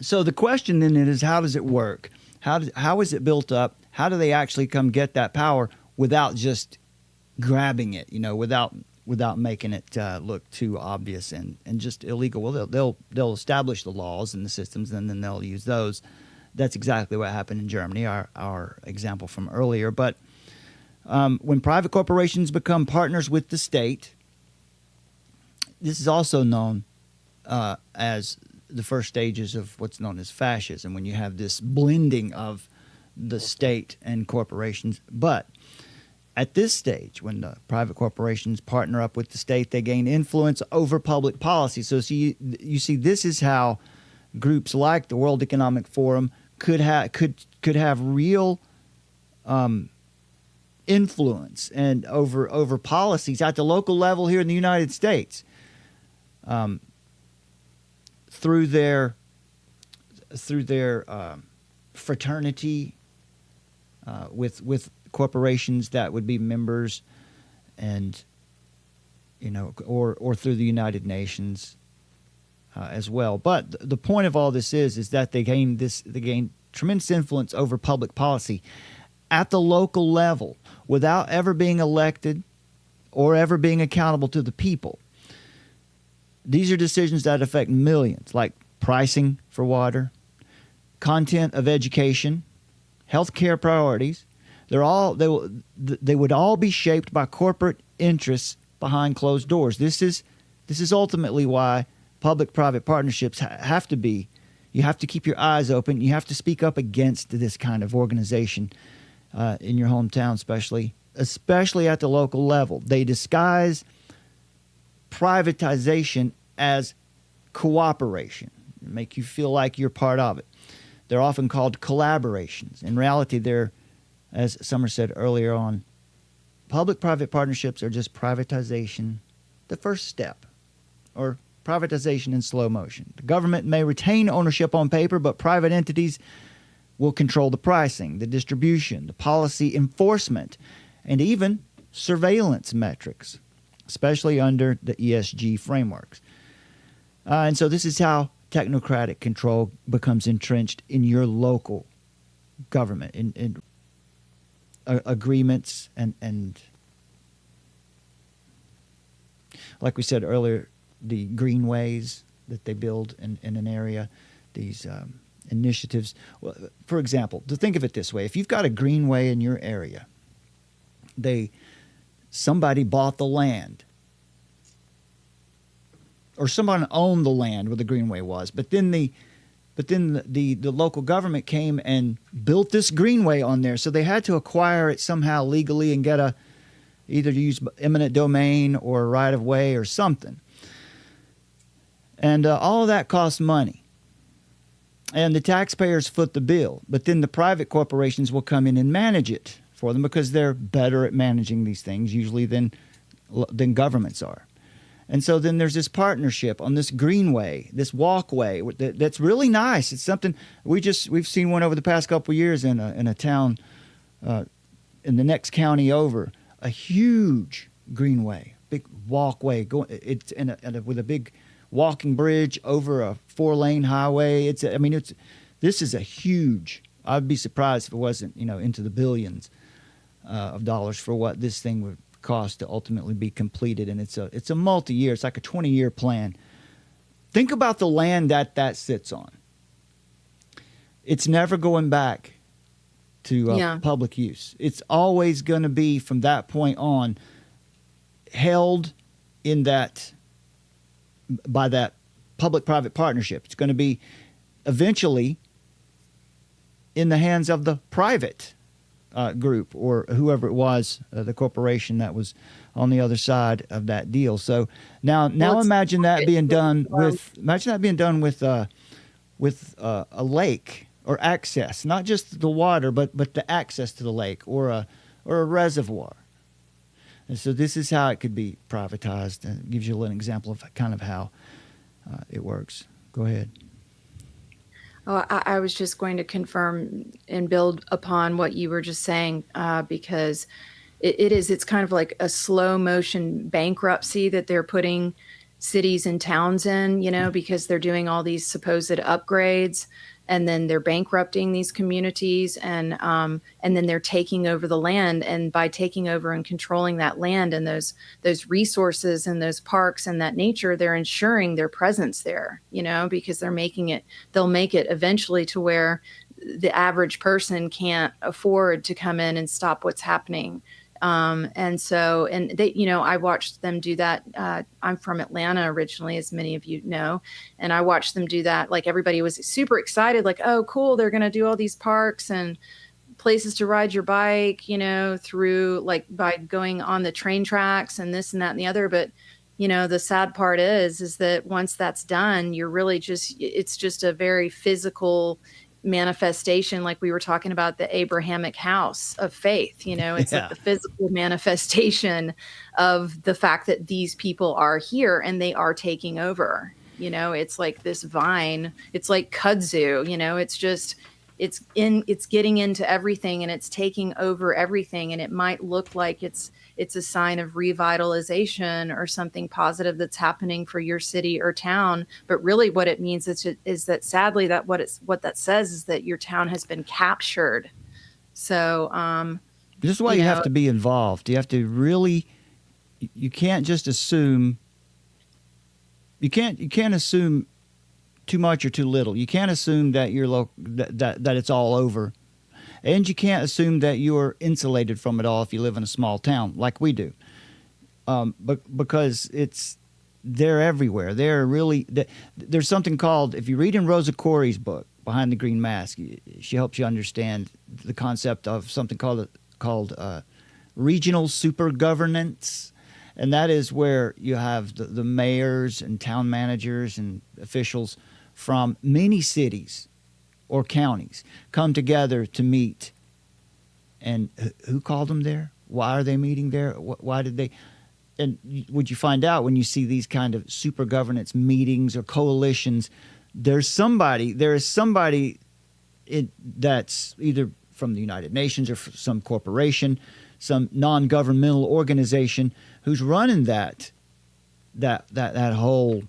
So the question then is, how does it work? How is it built up? How do they actually come get that power without just grabbing it? Without making it look too obvious and just illegal. Well, they'll establish the laws and the systems, and then they'll use those. That's exactly what happened in Germany, our example from earlier. But when private corporations become partners with the state, this is also known as the first stages of what's known as fascism, when you have this blending of the state and corporations. But at this stage, when the private corporations partner up with the state, they gain influence over public policy. So you see, this is how groups like the World Economic Forum could have real influence and over policies at the local level here in the United States, through their fraternity with corporations that would be members, and or through the United Nations as well. But the point of all this is that they gain tremendous influence over public policy at the local level without ever being elected or ever being accountable to the people. These are decisions that affect millions, like pricing for water, content of education, healthcare priorities. They would all be shaped by corporate interests behind closed doors. This is ultimately why public-private partnerships have to be. You have to keep your eyes open. You have to speak up against this kind of organization in your hometown, especially at the local level. They disguise privatization as cooperation, make you feel like you're part of it. They're often called collaborations. In reality, they're, as Summer said earlier on, public-private partnerships are just privatization, the first step, or privatization in slow motion. The government may retain ownership on paper, but private entities will control the pricing, the distribution, the policy enforcement, and even surveillance metrics, especially under the ESG frameworks. And so this is how technocratic control becomes entrenched in your local government, in agreements and like we said earlier, the greenways that they build in an area, these initiatives. Well, for example, to think of it this way, if you've got a greenway in your area, somebody bought the land, or someone owned the land where the greenway was, but then the local government came and built this greenway on there, so they had to acquire it somehow legally and get either to use eminent domain or right of way or something. And all of that costs money. And the taxpayers foot the bill. But then the private corporations will come in and manage it for them because they're better at managing these things usually than governments are. And so then there's this partnership on this greenway, this walkway that's really nice. It's something we've seen one over the past couple of years in a town in the next county over, a huge greenway, big walkway going. It's with a big walking bridge over a 4-lane highway. This is a huge. I'd be surprised if it wasn't into the billions of dollars for what this thing would cost to ultimately be completed. And it's a multi-year. It's like a 20-year plan. Think about the land that sits on. It's never going back to public use. It's always going to be from that point on held in that by that public-private partnership. It's going to be eventually in the hands of the private group or whoever it was, the corporation that was on the other side of that deal. So now imagine that being done with a lake or access, not just the water, but the access to the lake or a reservoir. And so this is how it could be privatized, and it gives you an example of kind of how it works. Go ahead. Oh, I was just going to confirm and build upon what you were just saying, because it's kind of like a slow motion bankruptcy that they're putting cities and towns in, because they're doing all these supposed upgrades, and then they're bankrupting these communities, and then they're taking over the land. And by taking over and controlling that land and those resources and those parks and that nature, they're ensuring their presence there, because they'll make it eventually to where the average person can't afford to come in and stop what's happening. And they, I watched them do that. I'm from Atlanta originally, as many of you know, and I watched them do that. Like, everybody was super excited, like, oh, cool, they're going to do all these parks and places to ride your bike, through, like, by going on the train tracks and this and that and the other. But, the sad part is that once that's done, you're really it's just a very physical manifestation, like we were talking about the Abrahamic house of faith. It's like the physical manifestation of the fact that these people are here and they are taking over. It's like this vine, it's like kudzu, it's getting into everything and it's taking over everything. And it might look like it's a sign of revitalization or something positive that's happening for your city or town. But really what it means is that sadly what that says is that your town has been captured. So this is why you have to be involved. You have to really, you can't just assume, you can't assume too much or too little. You can't assume that that it's all over. And you can't assume that you're insulated from it all if you live in a small town like we do, because they're everywhere. There's something called, if you read in Rosa Corey's book, Behind the Green Mask, she helps you understand the concept of something called regional supergovernance. And that is where you have the mayors and town managers and officials from many cities or counties come together to meet. And who called them there? Why are they meeting there? Why did they? And would you find out when you see these kind of super governance meetings or coalitions, there is somebody that's either from the United Nations or some corporation, some non-governmental organization who's running that whole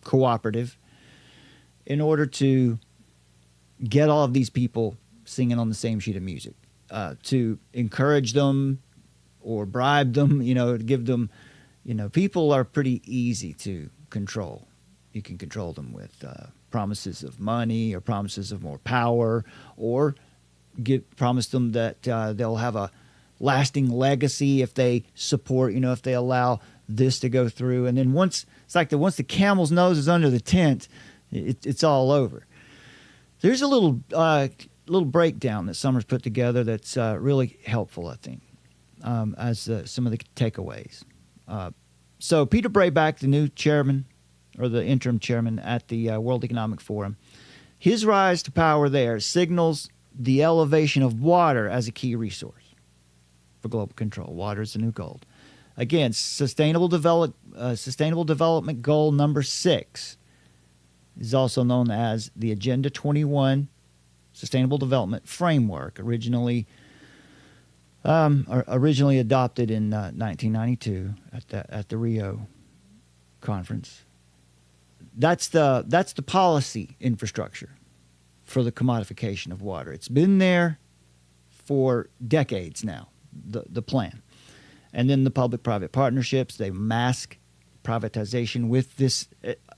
cooperative in order to get all of these people singing on the same sheet of music, to encourage them or bribe them, to give them, people are pretty easy to control. You can control them with promises of money or promises of more power, or promise them that they'll have a lasting legacy if they support, if they allow this to go through. And then once the camel's nose is under the tent, it's all over. There's a little breakdown that Summers put together that's really helpful, I think, as some of the takeaways. So Peter Brabeck, the new chairman or the interim chairman at the World Economic Forum, his rise to power there signals the elevation of water as a key resource for global control. Water is the new gold. Again, sustainable development goal number 6 is also known as the Agenda 21 Sustainable Development Framework, originally adopted in 1992 at the Rio conference. That's the policy infrastructure for the commodification of water. It's been there for decades now, the plan. And then the public-private partnerships, they mask privatization with this.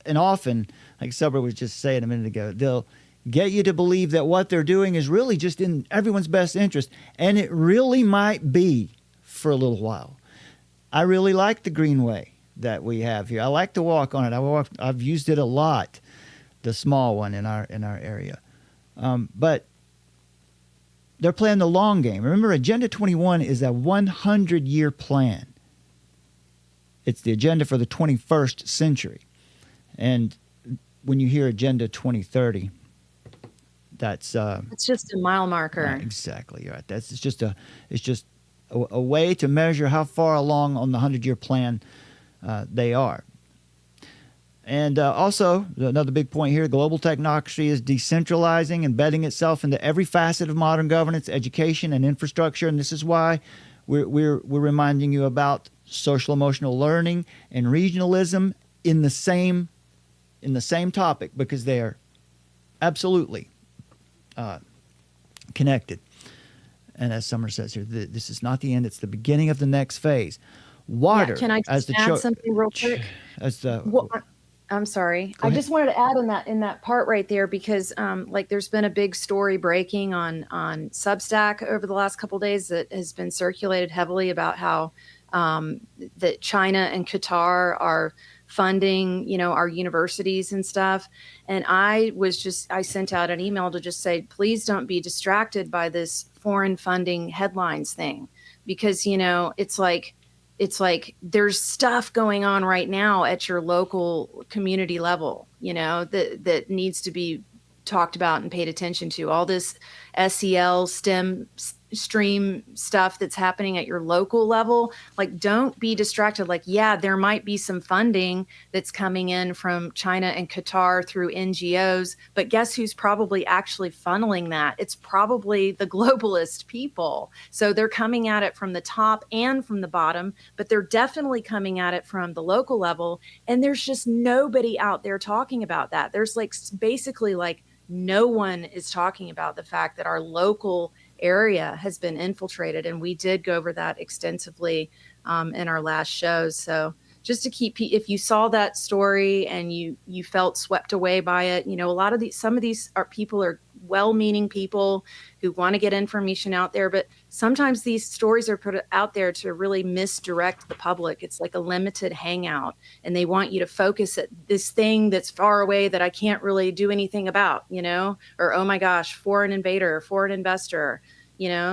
And often, like Subra was just saying a minute ago, they'll get you to believe that what they're doing is really just in everyone's best interest. And it really might be for a little while. I really like the Greenway that we have here. I like to walk on it. I've used it a lot, the small one in our area. But they're playing the long game. Remember, Agenda 21 is a 100-year plan. It's the agenda for the 21st century. And when you hear Agenda 2030, that's it's just a mile marker. Right, exactly. You're right. It's just a way to measure how far along on the 100-year plan they are. And also, another big point here, global technocracy is decentralizing, embedding itself into every facet of modern governance, education, and infrastructure. And this is why we're reminding you about social emotional learning and regionalism in the same topic, because they are absolutely connected. And as Summer says here, this is not the end; it's the beginning of the next phase. Water. Yeah, can I just add something real quick? I'm sorry. I just wanted to add in that part right there, because like there's been a big story breaking on Substack over the last couple of days that has been circulated heavily about how that China and Qatar are funding, our universities and stuff. And I sent out an email to just say, please don't be distracted by this foreign funding headlines thing, because, it's like there's stuff going on right now at your local community level, that needs to be talked about and paid attention to. All this SEL, STEM stream stuff that's happening at your local level. Like, don't be distracted. Like, yeah, there might be some funding that's coming in from China and Qatar through NGOs, but guess who's probably actually funneling that? It's probably the globalist people. So they're coming at it from the top and from the bottom, but they're definitely coming at it from the local level. And there's just nobody out there talking about that. There's basically no one is talking about the fact that our local area has been infiltrated. And we did go over that extensively in our last shows. So just to keep, if you saw that story and you felt swept away by it, some of these people are well-meaning people who want to get information out there, but sometimes these stories are put out there to really misdirect the public. It's like a limited hangout, and they want you to focus at this thing that's far away that I can't really do anything about, or, oh my gosh, foreign invader, foreign investor,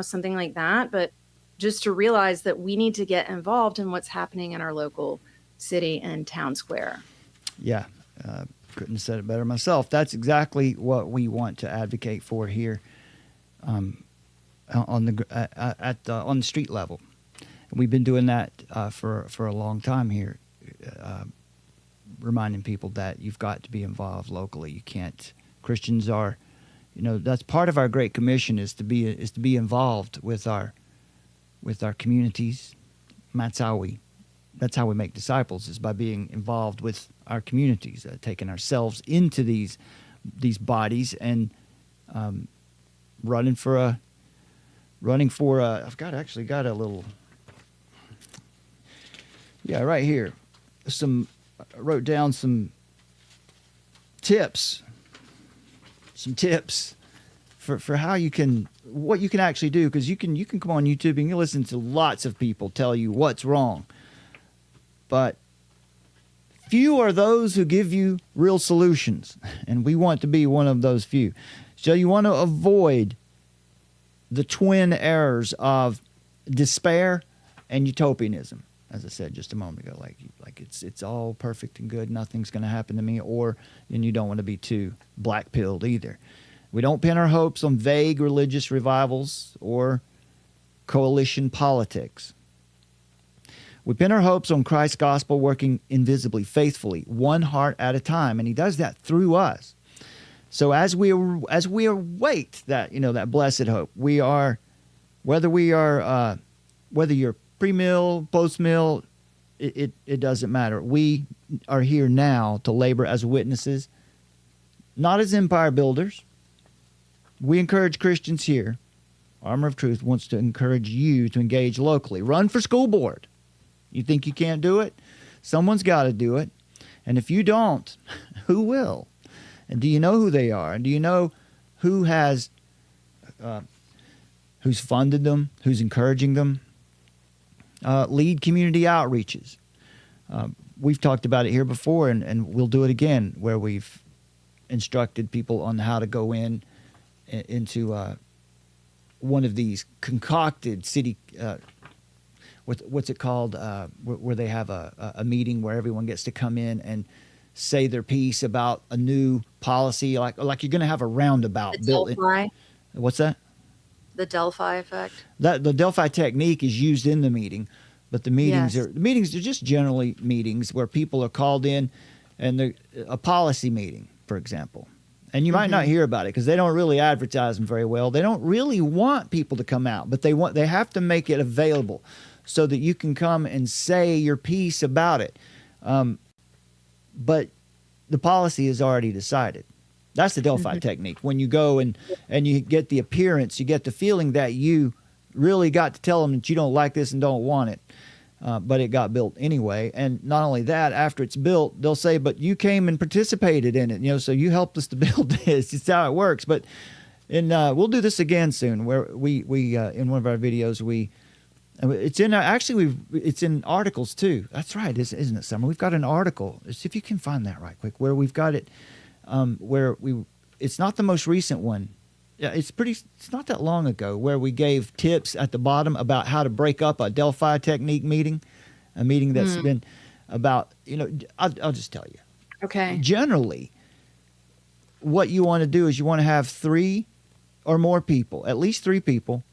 something like that. But just to realize that we need to get involved in what's happening in our local city and town square. Yeah. Couldn't have said it better myself. That's exactly what we want to advocate for here on the street level. We've been doing that for a long time here, reminding people that you've got to be involved locally. You can't. Christians are, that's part of our Great Commission is to be involved with our communities. And that's how we make disciples, is by being involved with our communities, taking ourselves into these bodies and running for I've got a little, right here. I wrote down some tips for how what you can actually do, because you can come on YouTube and you listen to lots of people tell you what's wrong. But few are those who give you real solutions, and we want to be one of those few. So you want to avoid the twin errors of despair and utopianism, as I said just a moment ago. Like it's all perfect and good, nothing's going to happen to me, and you don't want to be too black-pilled either. We don't pin our hopes on vague religious revivals or coalition politics. We pin our hopes on Christ's gospel working invisibly, faithfully, one heart at a time, and he does that through us. So as we await that, that blessed hope, we are, whether you're pre-mill, post-mill, it doesn't matter. We are here now to labor as witnesses, not as empire builders. We encourage Christians here. Armor of Truth wants to encourage you to engage locally. Run for school board. You think you can't do it? Someone's got to do it. And if you don't, who will? And do you know who they are? And do you know who has, who's funded them, who's encouraging them? Lead community outreaches. We've talked about it here before, and we'll do it again, where we've instructed people on how to go into one of these concocted city, what's it called, where they have a meeting where everyone gets to come in and say their piece about a new policy, like you're going to have a roundabout built. Delphi. What's that? The Delphi effect. The Delphi technique is used in the meeting, but the meetings Yes. are just generally meetings where people are called in, and a policy meeting, for example. And you might not hear about it because they don't really advertise them very well. They don't really want people to come out, but they have to make it available so that you can come and say your piece about it. But the policy is already decided. That's the Delphi technique. When you go and you get the appearance, you get the feeling that you really got to tell them that you don't like this and don't want it. But it got built anyway. And not only that, after it's built, they'll say, but you came and participated in it, so you helped us to build this. It's how it works. But we'll do this again soon, where we in one of our videos, it's in articles too. That's right, isn't it, Summer? We've got an article. Let's see if you can find that right quick, where we've got it, it's not the most recent one. Yeah, it's not that long ago, where we gave tips at the bottom about how to break up a Delphi technique meeting, a meeting that's been about, I'll just tell you. Okay. Generally, what you want to do is you want to have 3 or more people, at least 3 people,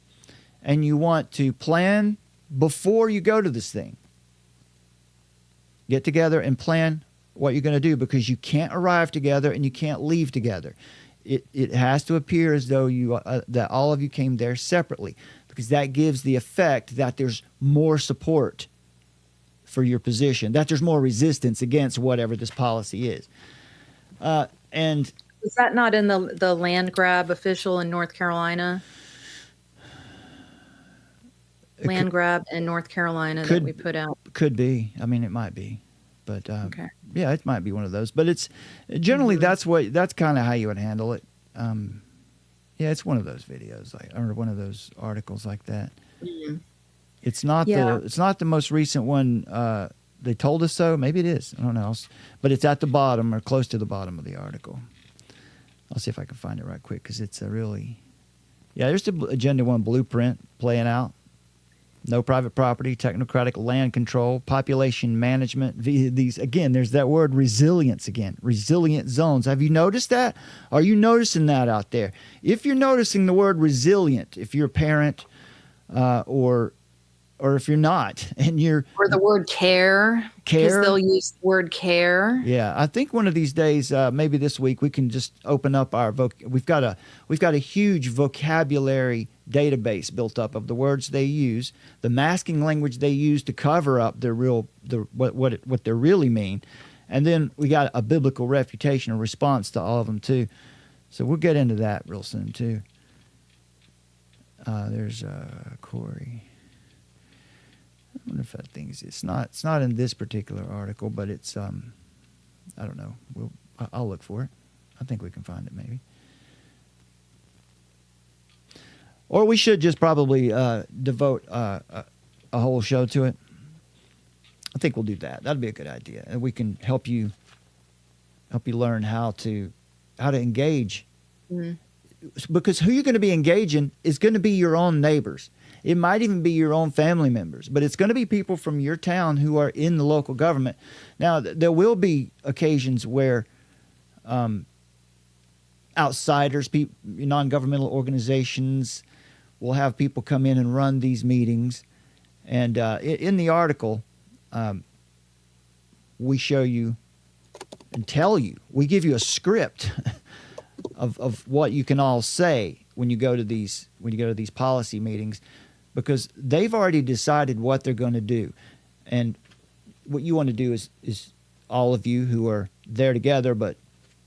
and you want to plan before you go to this thing. Get together and plan what you're going to do, because you can't arrive together and you can't leave together. It has to appear as though that all of you came there separately, because that gives the effect that there's more support for your position, that there's more resistance against whatever this policy is. And is that not in the land grab official in North Carolina? Land grab in North Carolina that we put out. Could be. I mean, it might be. But okay. Yeah, it might be one of those. But it's generally that's kind of how you would handle it. Yeah, it's one of those videos, or one of those articles like that. Mm-hmm. It's not the most recent one. They told us so. Maybe it is. I don't know. But it's at the bottom, or close to the bottom of the article. I'll see if I can find it right quick, because it's a really, there's the Agenda 1 blueprint playing out. No private property, technocratic land control, population management. These again, there's that word resilience again. Resilient zones. Have you noticed that? Are you noticing that out there? If you're noticing the word resilient, if you're a parent, or if you're not, and you're or the word care, because they'll use the word care. Yeah, I think one of these days, maybe this week, we can just open up our we've got a huge vocabulary database built up of the words they use, the masking language they use to cover up what they really mean, and then we got a biblical refutation or response to all of them too. So we'll get into that real soon too. There's Corey. I wonder if that thing's. It's not in this particular article, but it's I don't know. I'll look for it. I think we can find it maybe. Or we should just probably devote a whole show to it. I think we'll do that. That'd be a good idea, and we can help you learn how to engage. Mm-hmm. Because who you're going to be engaging is going to be your own neighbors. It might even be your own family members, but it's going to be people from your town who are in the local government. Now, there will be occasions where outsiders, non-governmental organizations, will have people come in and run these meetings. And in the article, we show you and tell you. We give you a script of what you can all say when you go to these policy meetings, because they've already decided what they're going to do. And what you want to do is all of you who are there together, but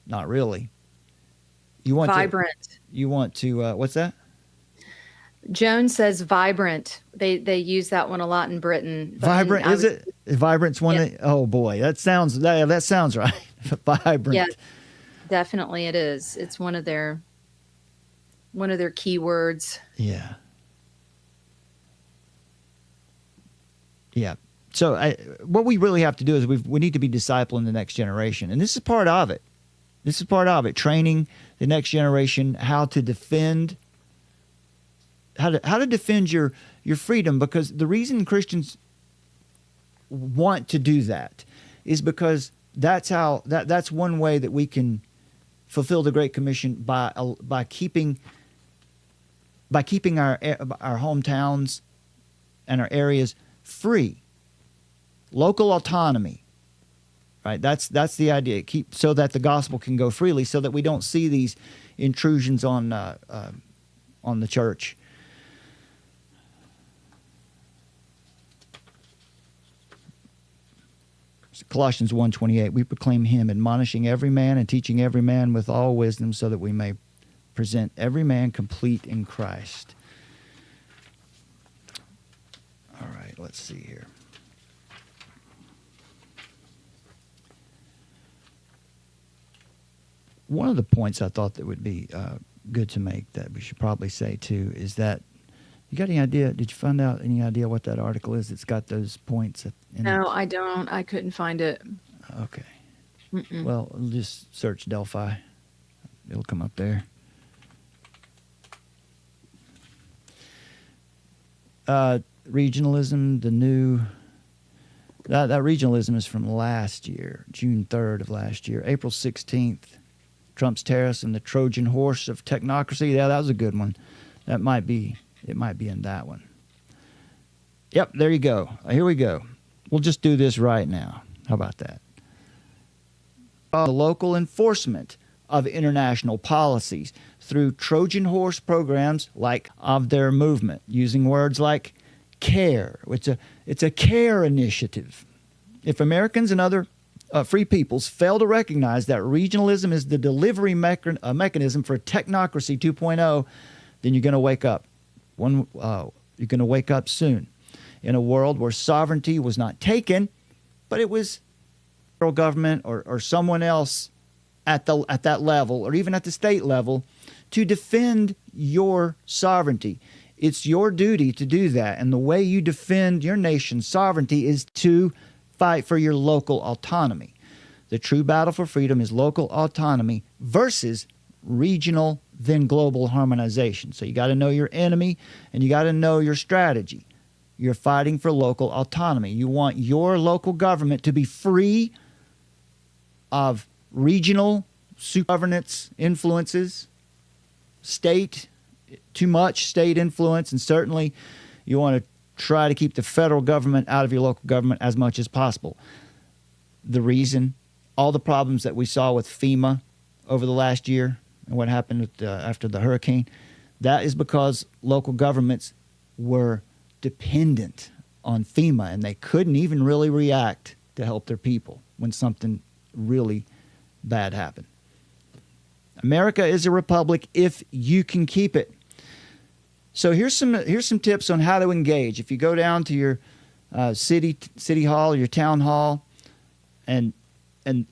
not really. You want vibrant. You want to what's that? Joan says vibrant. They use that one a lot in Britain. Vibrant, is it? Vibrant's one. Yeah. Oh boy, that sounds right. Vibrant. Yeah, definitely it is. It's one of their key words. Yeah. Yeah. So what we really have to do is we need to be discipling the next generation, and this is part of it. This is part of it. Training the next generation how to defend. How to defend your freedom, because the reason Christians want to do that is because that's one way that we can fulfill the Great Commission by keeping our hometowns and our areas free. Local autonomy, right? That's the idea. So that the gospel can go freely, so that we don't see these intrusions on the church. Colossians 1:28, we proclaim him, admonishing every man and teaching every man with all wisdom, so that we may present every man complete in Christ. All right, let's see here. One of the points I thought that would be good to make, that we should probably say too, is that, you got any idea? Did you find out any idea what that article is? It's got those points in No, it. I don't. I couldn't find it. Okay. Mm-mm. Well, just search Delphi. It'll come up there. Regionalism, that regionalism is from last year, June 3rd of last year. April 16th, Trump's tariffs and the Trojan horse of technocracy. Yeah, that was a good one. It might be in that one. Yep, there you go. Here we go. We'll just do this right now. How about that? The local enforcement of international policies through Trojan horse programs like of their movement, using words like CARE. It's a CARE initiative. If Americans and other free peoples fail to recognize that regionalism is the delivery mechanism for technocracy 2.0, then you're going to wake up. You're going to wake up soon in a world where sovereignty was not taken, but it was federal government or someone else at that level, or even at the state level, to defend your sovereignty. It's your duty to do that, and the way you defend your nation's sovereignty is to fight for your local autonomy. The true battle for freedom is local autonomy versus regional, then global harmonization. So you got to know your enemy, and you got to know your strategy. You're fighting for local autonomy. You want your local government to be free of regional governance influences, too much state influence, and certainly you want to try to keep the federal government out of your local government as much as possible. The reason, all the problems that we saw with FEMA over the last year and what happened after the hurricane, that is because local governments were dependent on FEMA, and they couldn't even really react to help their people when something really bad happened. America is a republic if you can keep it. So here's some tips on how to engage. If you go down to your city hall, your town hall, and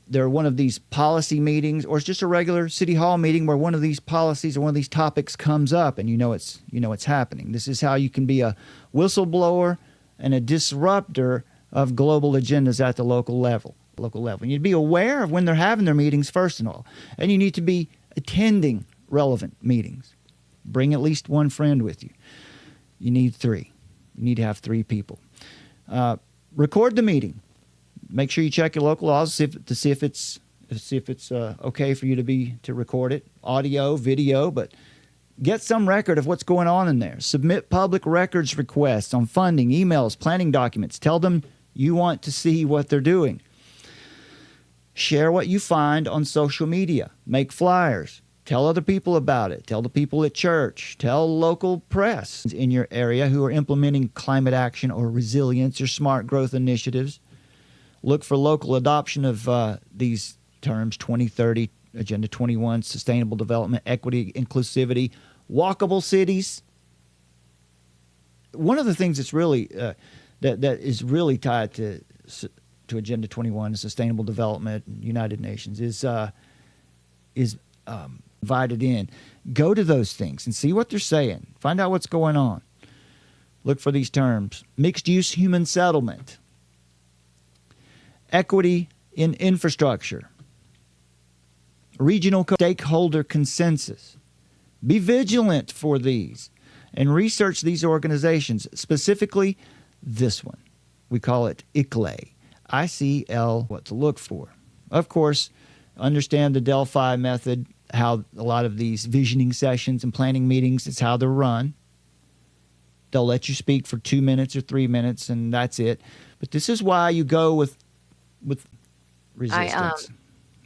there are one of these policy meetings, or it's just a regular city hall meeting where one of these policies or one of these topics comes up, and you know it's happening. This is how you can be a whistleblower and a disruptor of global agendas at the local level. You need to be aware of when they're having their meetings, first and all, and you need to be attending relevant meetings. Bring at least one friend with you. You need 3. You need to have 3 people. Record the meeting. Make sure you check your local laws to see if it's okay for you to record it, audio, video, but get some record of what's going on in there. Submit public records requests on funding, emails, planning documents. Tell them You want to see what they're doing. Share what you find on social media. Make flyers. Tell other people about it. Tell the people at church. Tell local press in your area who are implementing climate action or resilience or smart growth initiatives. Look for local adoption of these terms: 2030, Agenda 21, sustainable development, equity, inclusivity, walkable cities. One of the things that's really that is really tied to Agenda 21, sustainable development, United Nations, is invited in. Go to those things and see what they're saying. Find out what's going on. Look for these terms: mixed-use human settlement, equity in infrastructure, regional stakeholder consensus. Be vigilant for these and research these organizations, specifically this one. We call it ICLE. ICL, what to look for. Of course, understand the Delphi method, how a lot of these visioning sessions and planning meetings, it's how they're run. They'll let you speak for 2 minutes or 3 minutes, and that's it. But this is why you go with resistance.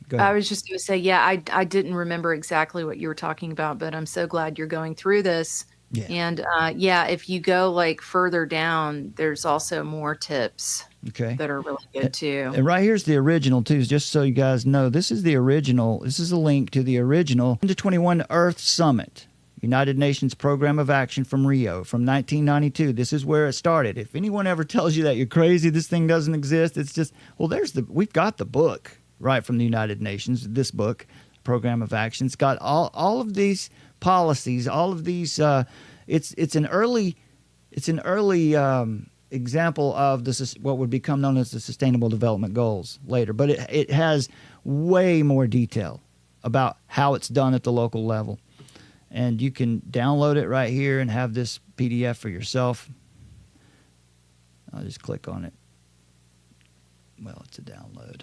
Go ahead. I was just going to say, yeah, I didn't remember exactly what you were talking about, but I'm so glad you're going through this. Yeah. And if you go like further down, there's also more tips that are really good too. And right here's the original too, just so you guys know. This is the original. This is a link to the original Agenda 21 Earth Summit, United Nations Program of Action from Rio from 1992. This is where it started. If anyone ever tells you that you're crazy, this thing doesn't exist, it's just, well, we've got the book right from the United Nations. This book, Program of Action, it's got all of these policies, all of these. It's an early example of what would become known as the Sustainable Development Goals later, but it has way more detail about how it's done at the local level, and you can download it right here and have this PDF for yourself. I'll just click on it. Well, it's a download.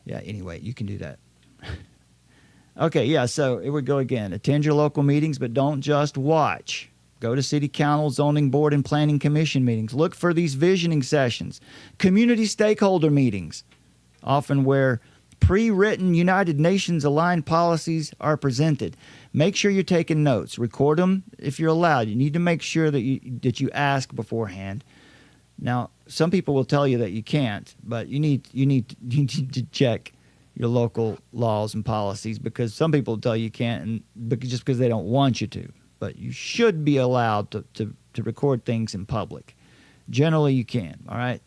Yeah. Anyway, you can do that. Okay, yeah, so it would go again. Attend your local meetings, but don't just watch. Go to city council, zoning board, and planning commission meetings. Look for these visioning sessions. Community stakeholder meetings, often where pre-written United Nations aligned policies are presented. Make sure you're taking notes. Record them if you're allowed. You need to make sure that you ask beforehand. Now, some people will tell you that you can't, but you need to check your local laws and policies, because some people tell you can't, and just because they don't want you to. But you should be allowed to record things in public. Generally, you can. All right.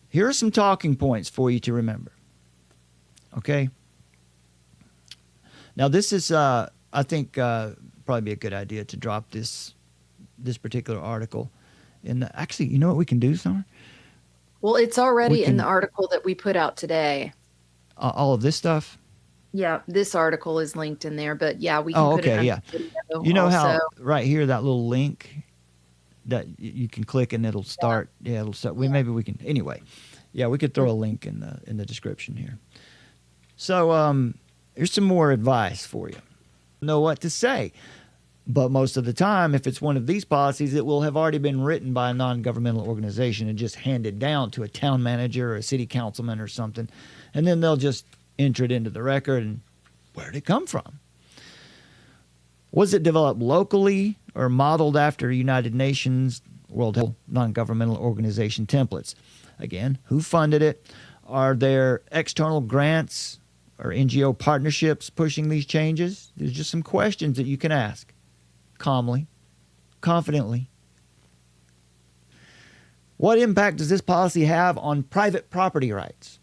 Here are some talking points for you to remember. Okay. Now, this is, I think, probably be a good idea to drop this particular article. Actually, you know what we can do, Summer? Well, it's already in the article that we put out today. All of this stuff? Yeah, this article is linked in there, but yeah, we can put it on the video. You know how right here, that little link that you can click and it'll start. Yeah, it'll start. Maybe we can. Anyway, yeah, we could throw a link in the description here. So here's some more advice for you. Know what to say. But most of the time, if it's one of these policies, it will have already been written by a non-governmental organization and just handed down to a town manager or a city councilman or something. And then they'll just enter it into the record. And where did it come from? Was it developed locally or modeled after United Nations, World Health, non-governmental organization templates? Again, who funded it? Are there external grants or NGO partnerships pushing these changes? There's just some questions that you can ask calmly, confidently. What impact does this policy have on private property rights?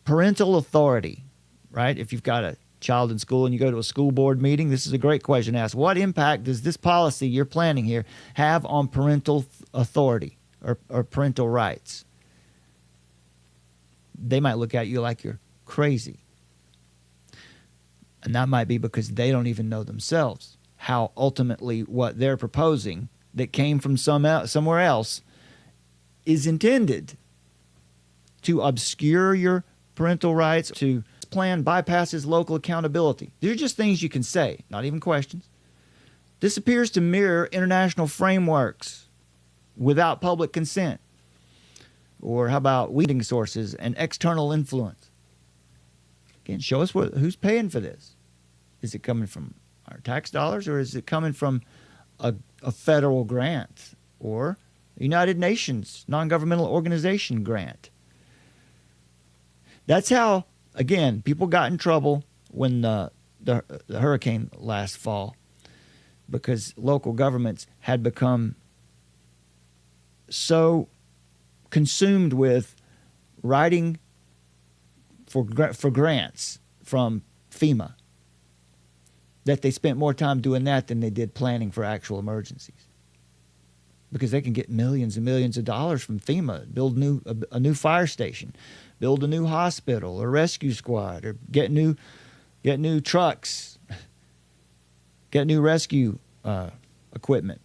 Parental authority, right? If you've got a child in school and you go to a school board meeting, this is a great question to ask. What impact does this policy you're planning here have on parental authority or parental rights? They might look at you like you're crazy. And that might be because they don't even know themselves how ultimately what they're proposing that came from somewhere else is intended to obscure your parental rights, to plan bypasses local accountability. These are just things you can say, not even questions. This appears to mirror international frameworks without public consent. Or how about weeding sources and external influence? Again, show us who's paying for this. Is it coming from our tax dollars, or is it coming from a federal grant or a United Nations non-governmental organization grant? That's how, again, people got in trouble when the hurricane last fall, because local governments had become so consumed with writing for grants from FEMA that they spent more time doing that than they did planning for actual emergencies, because they can get millions and millions of dollars from FEMA, build a new fire station, build a new hospital or rescue squad, or get new trucks, get new rescue equipment.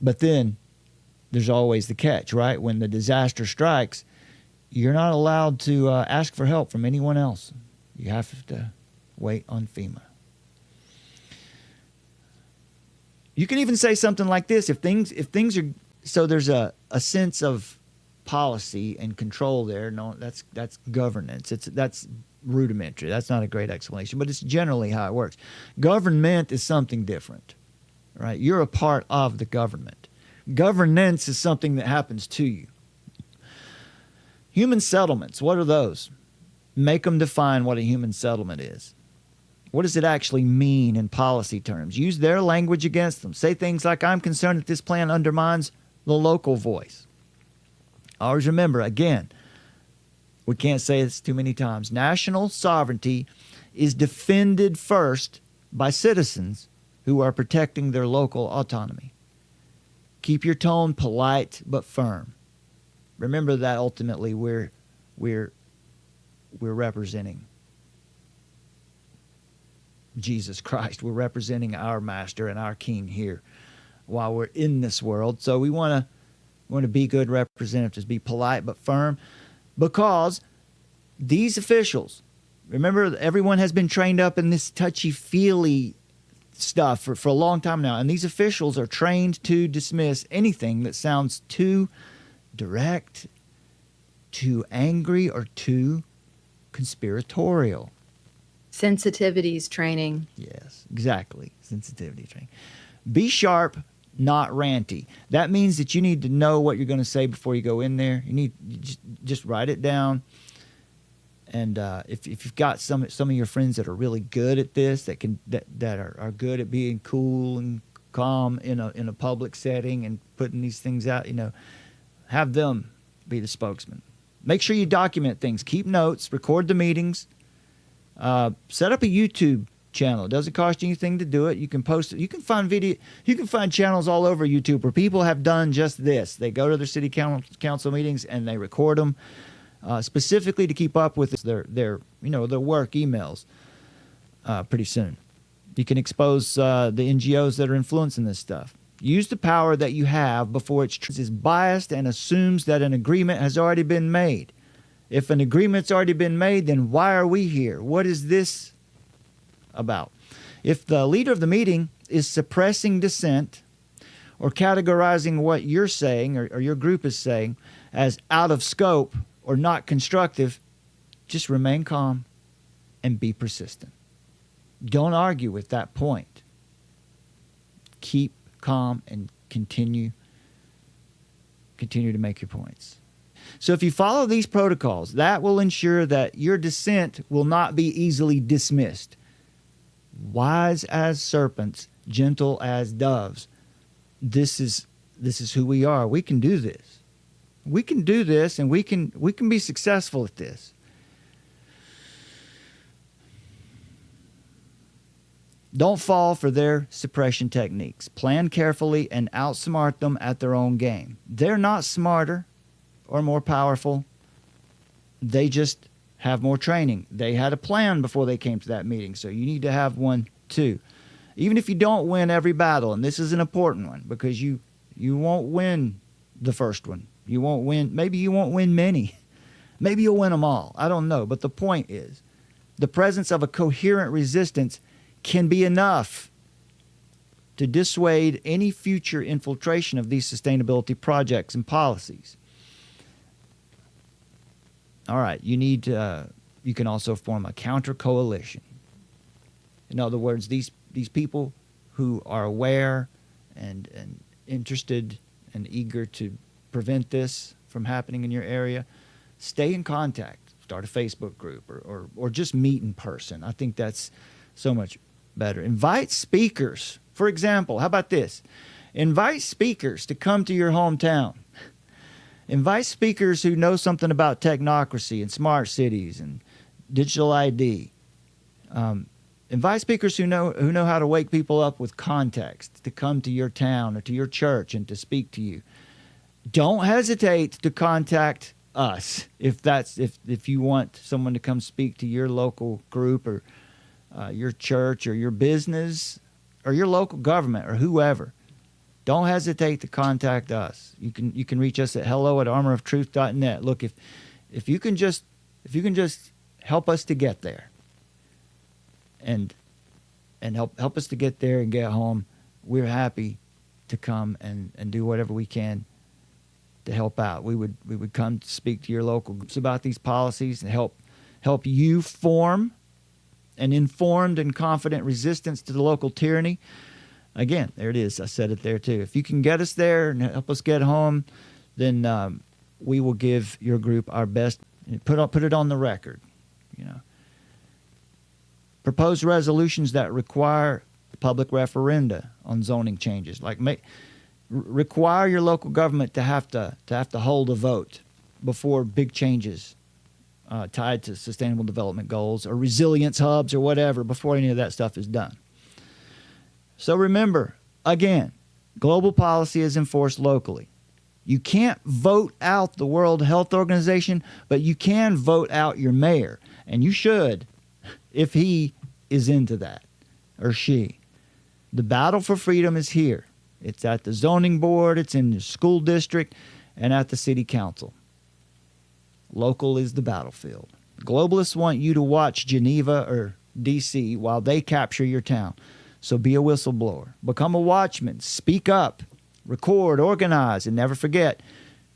But then there's always the catch, right? When the disaster strikes, you're not allowed to ask for help from anyone else. You have to wait on FEMA. You can even say something like this: if things are so, there's a sense of policy and control there. No, that's governance. That's rudimentary. That's not a great explanation, but it's generally how it works. Government is something different, right? You're a part of the government. Governance is something that happens to you. Human settlements, what are those? Make them define what a human settlement is. What does it actually mean in policy terms? Use their language against them. Say things like, I'm concerned that this plan undermines the local voice. Always remember, again, we can't say this too many times, national sovereignty is defended first by citizens who are protecting their local autonomy. Keep your tone polite but firm. Remember that ultimately we're representing Jesus Christ. We're representing our master and our king here while we're in this world. So we want to be good representatives, be polite but firm, because these officials, remember, everyone has been trained up in this touchy-feely stuff for a long time now, and these officials are trained to dismiss anything that sounds too direct, too angry, or too conspiratorial. Sensitivities training. Yes, exactly. Sensitivity training. Be sharp, not ranty. That means that you need to know what you're going to say before you go in there. You just write it down. And if you've got some of your friends that are really good at this, that are good at being cool and calm in a public setting and putting these things out, have them be the spokesman. Make sure you document things. Keep notes. Record the meetings. Set up a YouTube channel. It doesn't cost you anything to do it. You can post it. You can find video. You can find channels all over YouTube where people have done just this. They go to their city council meetings and they record them specifically to keep up with their work emails. Pretty soon, you can expose the NGOs that are influencing this stuff. Use the power that you have before it's biased and assumes that an agreement has already been made. If an agreement's already been made, then why are we here? What is this about? If the leader of the meeting is suppressing dissent or categorizing what you're saying or your group is saying as out of scope or not constructive, just remain calm and be persistent. Don't argue with that point. Keep calm and continue to make your points. So if you follow these protocols, that will ensure that your dissent will not be easily dismissed. Wise as serpents, gentle as doves. This is who we are. We can do this. We can do this, and we can be successful at this. Don't fall for their suppression techniques. Plan carefully and outsmart them at their own game. They're not smarter or more powerful. They just have more training. They had a plan before they came to that meeting, so you need to have one too. Even if you don't win every battle, and this is an important one, because you won't win the first one. You won't win. Maybe you won't win many. Maybe you'll win them all. I don't know. But the point is, the presence of a coherent resistance can be enough to dissuade any future infiltration of these sustainability projects and policies. All right, you can also form a counter coalition. In other words, these people who are aware and interested and eager to prevent this from happening in your area, stay in contact. Start a Facebook group or just meet in person. I think that's so much better. Invite speakers. For example, how about this? Invite speakers to come to your hometown. Invite speakers who know something about technocracy and smart cities and digital ID. Invite speakers who know how to wake people up with context to come to your town or to your church and to speak to you. Don't hesitate to contact us if you want someone to come speak to your local group or your church or your business or your local government or whoever. Don't hesitate to contact us. You can reach us at hello@armoroftruth.net. Look, if you can just help us to get there and help us to get there and get home, we're happy to come and do whatever we can to help out. We would come to speak to your local groups about these policies and help you form an informed and confident resistance to the local tyranny. Again, there it is. I said it there too. If you can get us there and help us get home, then we will give your group our best. Put it on the record. Propose resolutions that require public referenda on zoning changes, like require your local government to have to hold a vote before big changes tied to sustainable development goals or resilience hubs or whatever, before any of that stuff is done. So remember, again, global policy is enforced locally. You can't vote out the World Health Organization, but you can vote out your mayor, and you should if he is into that or she. The battle for freedom is here. It's at the zoning board, it's in the school district, and at the city council. Local is the battlefield. Globalists want you to watch Geneva or D.C. while they capture your town. So be a whistleblower. Become a watchman. Speak up. Record, organize, and never forget,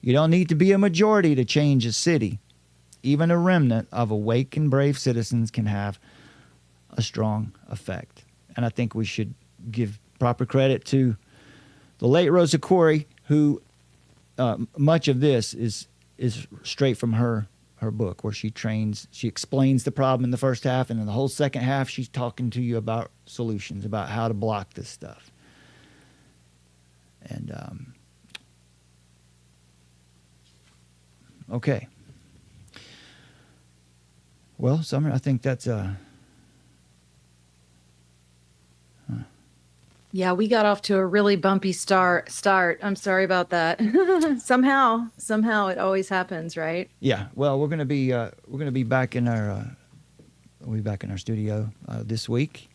you don't need to be a majority to change a city. Even a remnant of awake and brave citizens can have a strong effect. And I think we should give proper credit to the late Rosa Corey, who much of this is straight from her book, where she explains the problem in the first half, and in the whole second half she's talking to you about solutions, about how to block this stuff. And okay. Well, Summer, I think that's Yeah, we got off to a really bumpy start. I'm sorry about that. somehow it always happens, right? Yeah. Well, we're gonna be back in our studio this week,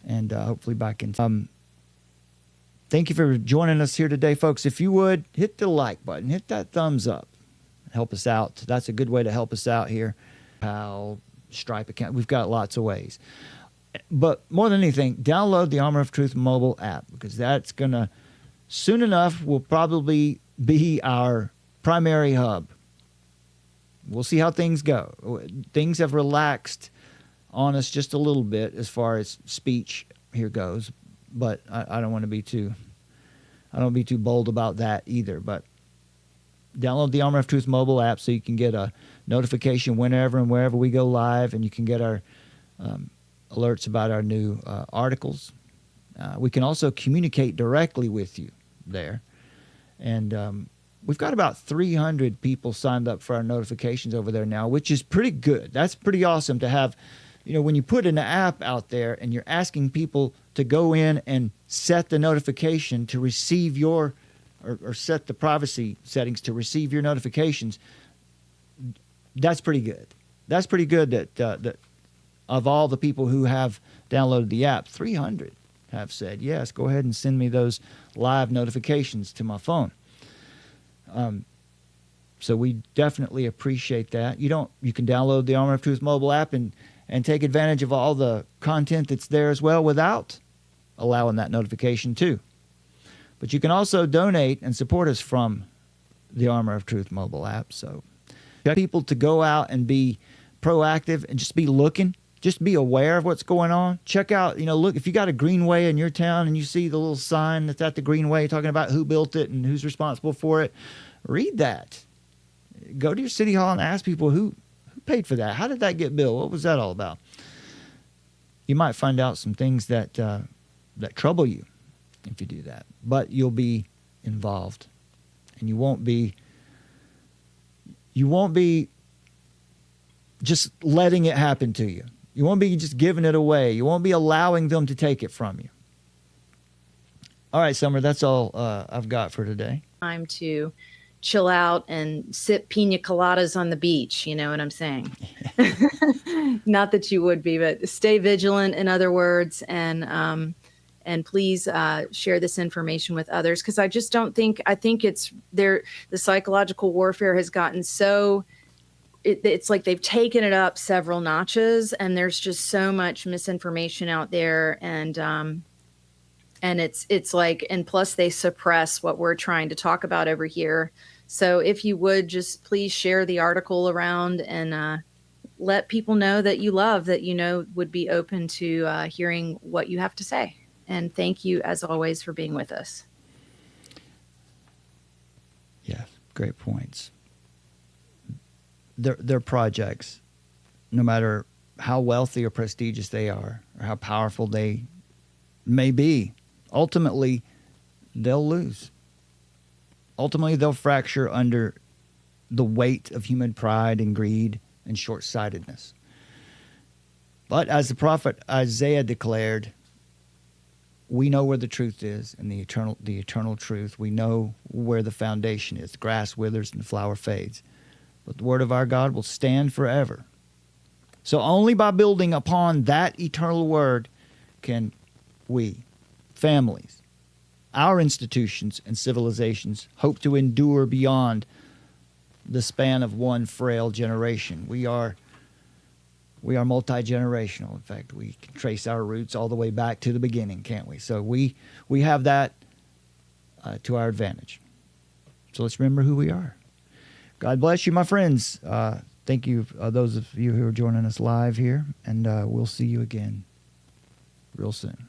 and hopefully back in. Thank you for joining us here today, folks. If you would hit the like button, hit that thumbs up, help us out. That's a good way to help us out here. Stripe account. We've got lots of ways. But more than anything, download the Armor of Truth mobile app, because that's going to, soon enough, will probably be our primary hub. We'll see how things go. Things have relaxed on us just a little bit as far as speech here goes, but I don't want to be too bold about that either. But download the Armor of Truth mobile app so you can get a notification whenever and wherever we go live, and you can get our alerts about our new articles. We can also communicate directly with you there. And we've got about 300 people signed up for our notifications over there now, which is pretty good. That's pretty awesome to have. When you put an app out there and you're asking people to go in and set the notification to receive your, or set the privacy settings to receive your notifications, that's pretty good. That's pretty good that of all the people who have downloaded the app, 300 have said, yes, go ahead and send me those live notifications to my phone. So we definitely appreciate that. You can download the Armor of Truth mobile app and take advantage of all the content that's there as well without allowing that notification too. But you can also donate and support us from the Armor of Truth mobile app. So people to go out and be proactive and just be looking, just be aware of what's going on. Check out, look, if you got a greenway in your town and you see the little sign that's at the greenway talking about who built it and who's responsible for it, read that. Go to your city hall and ask people who paid for that. How did that get built? What was that all about? You might find out some things that trouble you if you do that, but you'll be involved, and you won't be just letting it happen to you. You won't be just giving it away. You won't be allowing them to take it from you. All right, Summer, that's all I've got for today. Time to chill out and sip pina coladas on the beach. You know what I'm saying? Not that you would be, but stay vigilant, in other words, and please share this information with others, because I think it's there. The psychological warfare has gotten so, it's like they've taken it up several notches, and there's just so much misinformation out there, and it's like, and plus they suppress what we're trying to talk about over here. So if you would just please share the article around and let people know that you love, that would be open to hearing what you have to say. And thank you, as always, for being with us. Yeah, great points. Their projects, no matter how wealthy or prestigious they are, or how powerful they may be, ultimately, they'll lose. Ultimately, they'll fracture under the weight of human pride and greed and short-sightedness. But as the prophet Isaiah declared, we know where the truth is, and the eternal truth. We know where the foundation is. The grass withers and the flower fades, but the word of our God will stand forever. So only by building upon that eternal word can we, families, our institutions and civilizations, hope to endure beyond the span of one frail generation. We are multi-generational. In fact, we can trace our roots all the way back to the beginning, can't we? So we have that to our advantage. So let's remember who we are. God bless you, my friends. Thank you, those of you who are joining us live here, and we'll see you again real soon.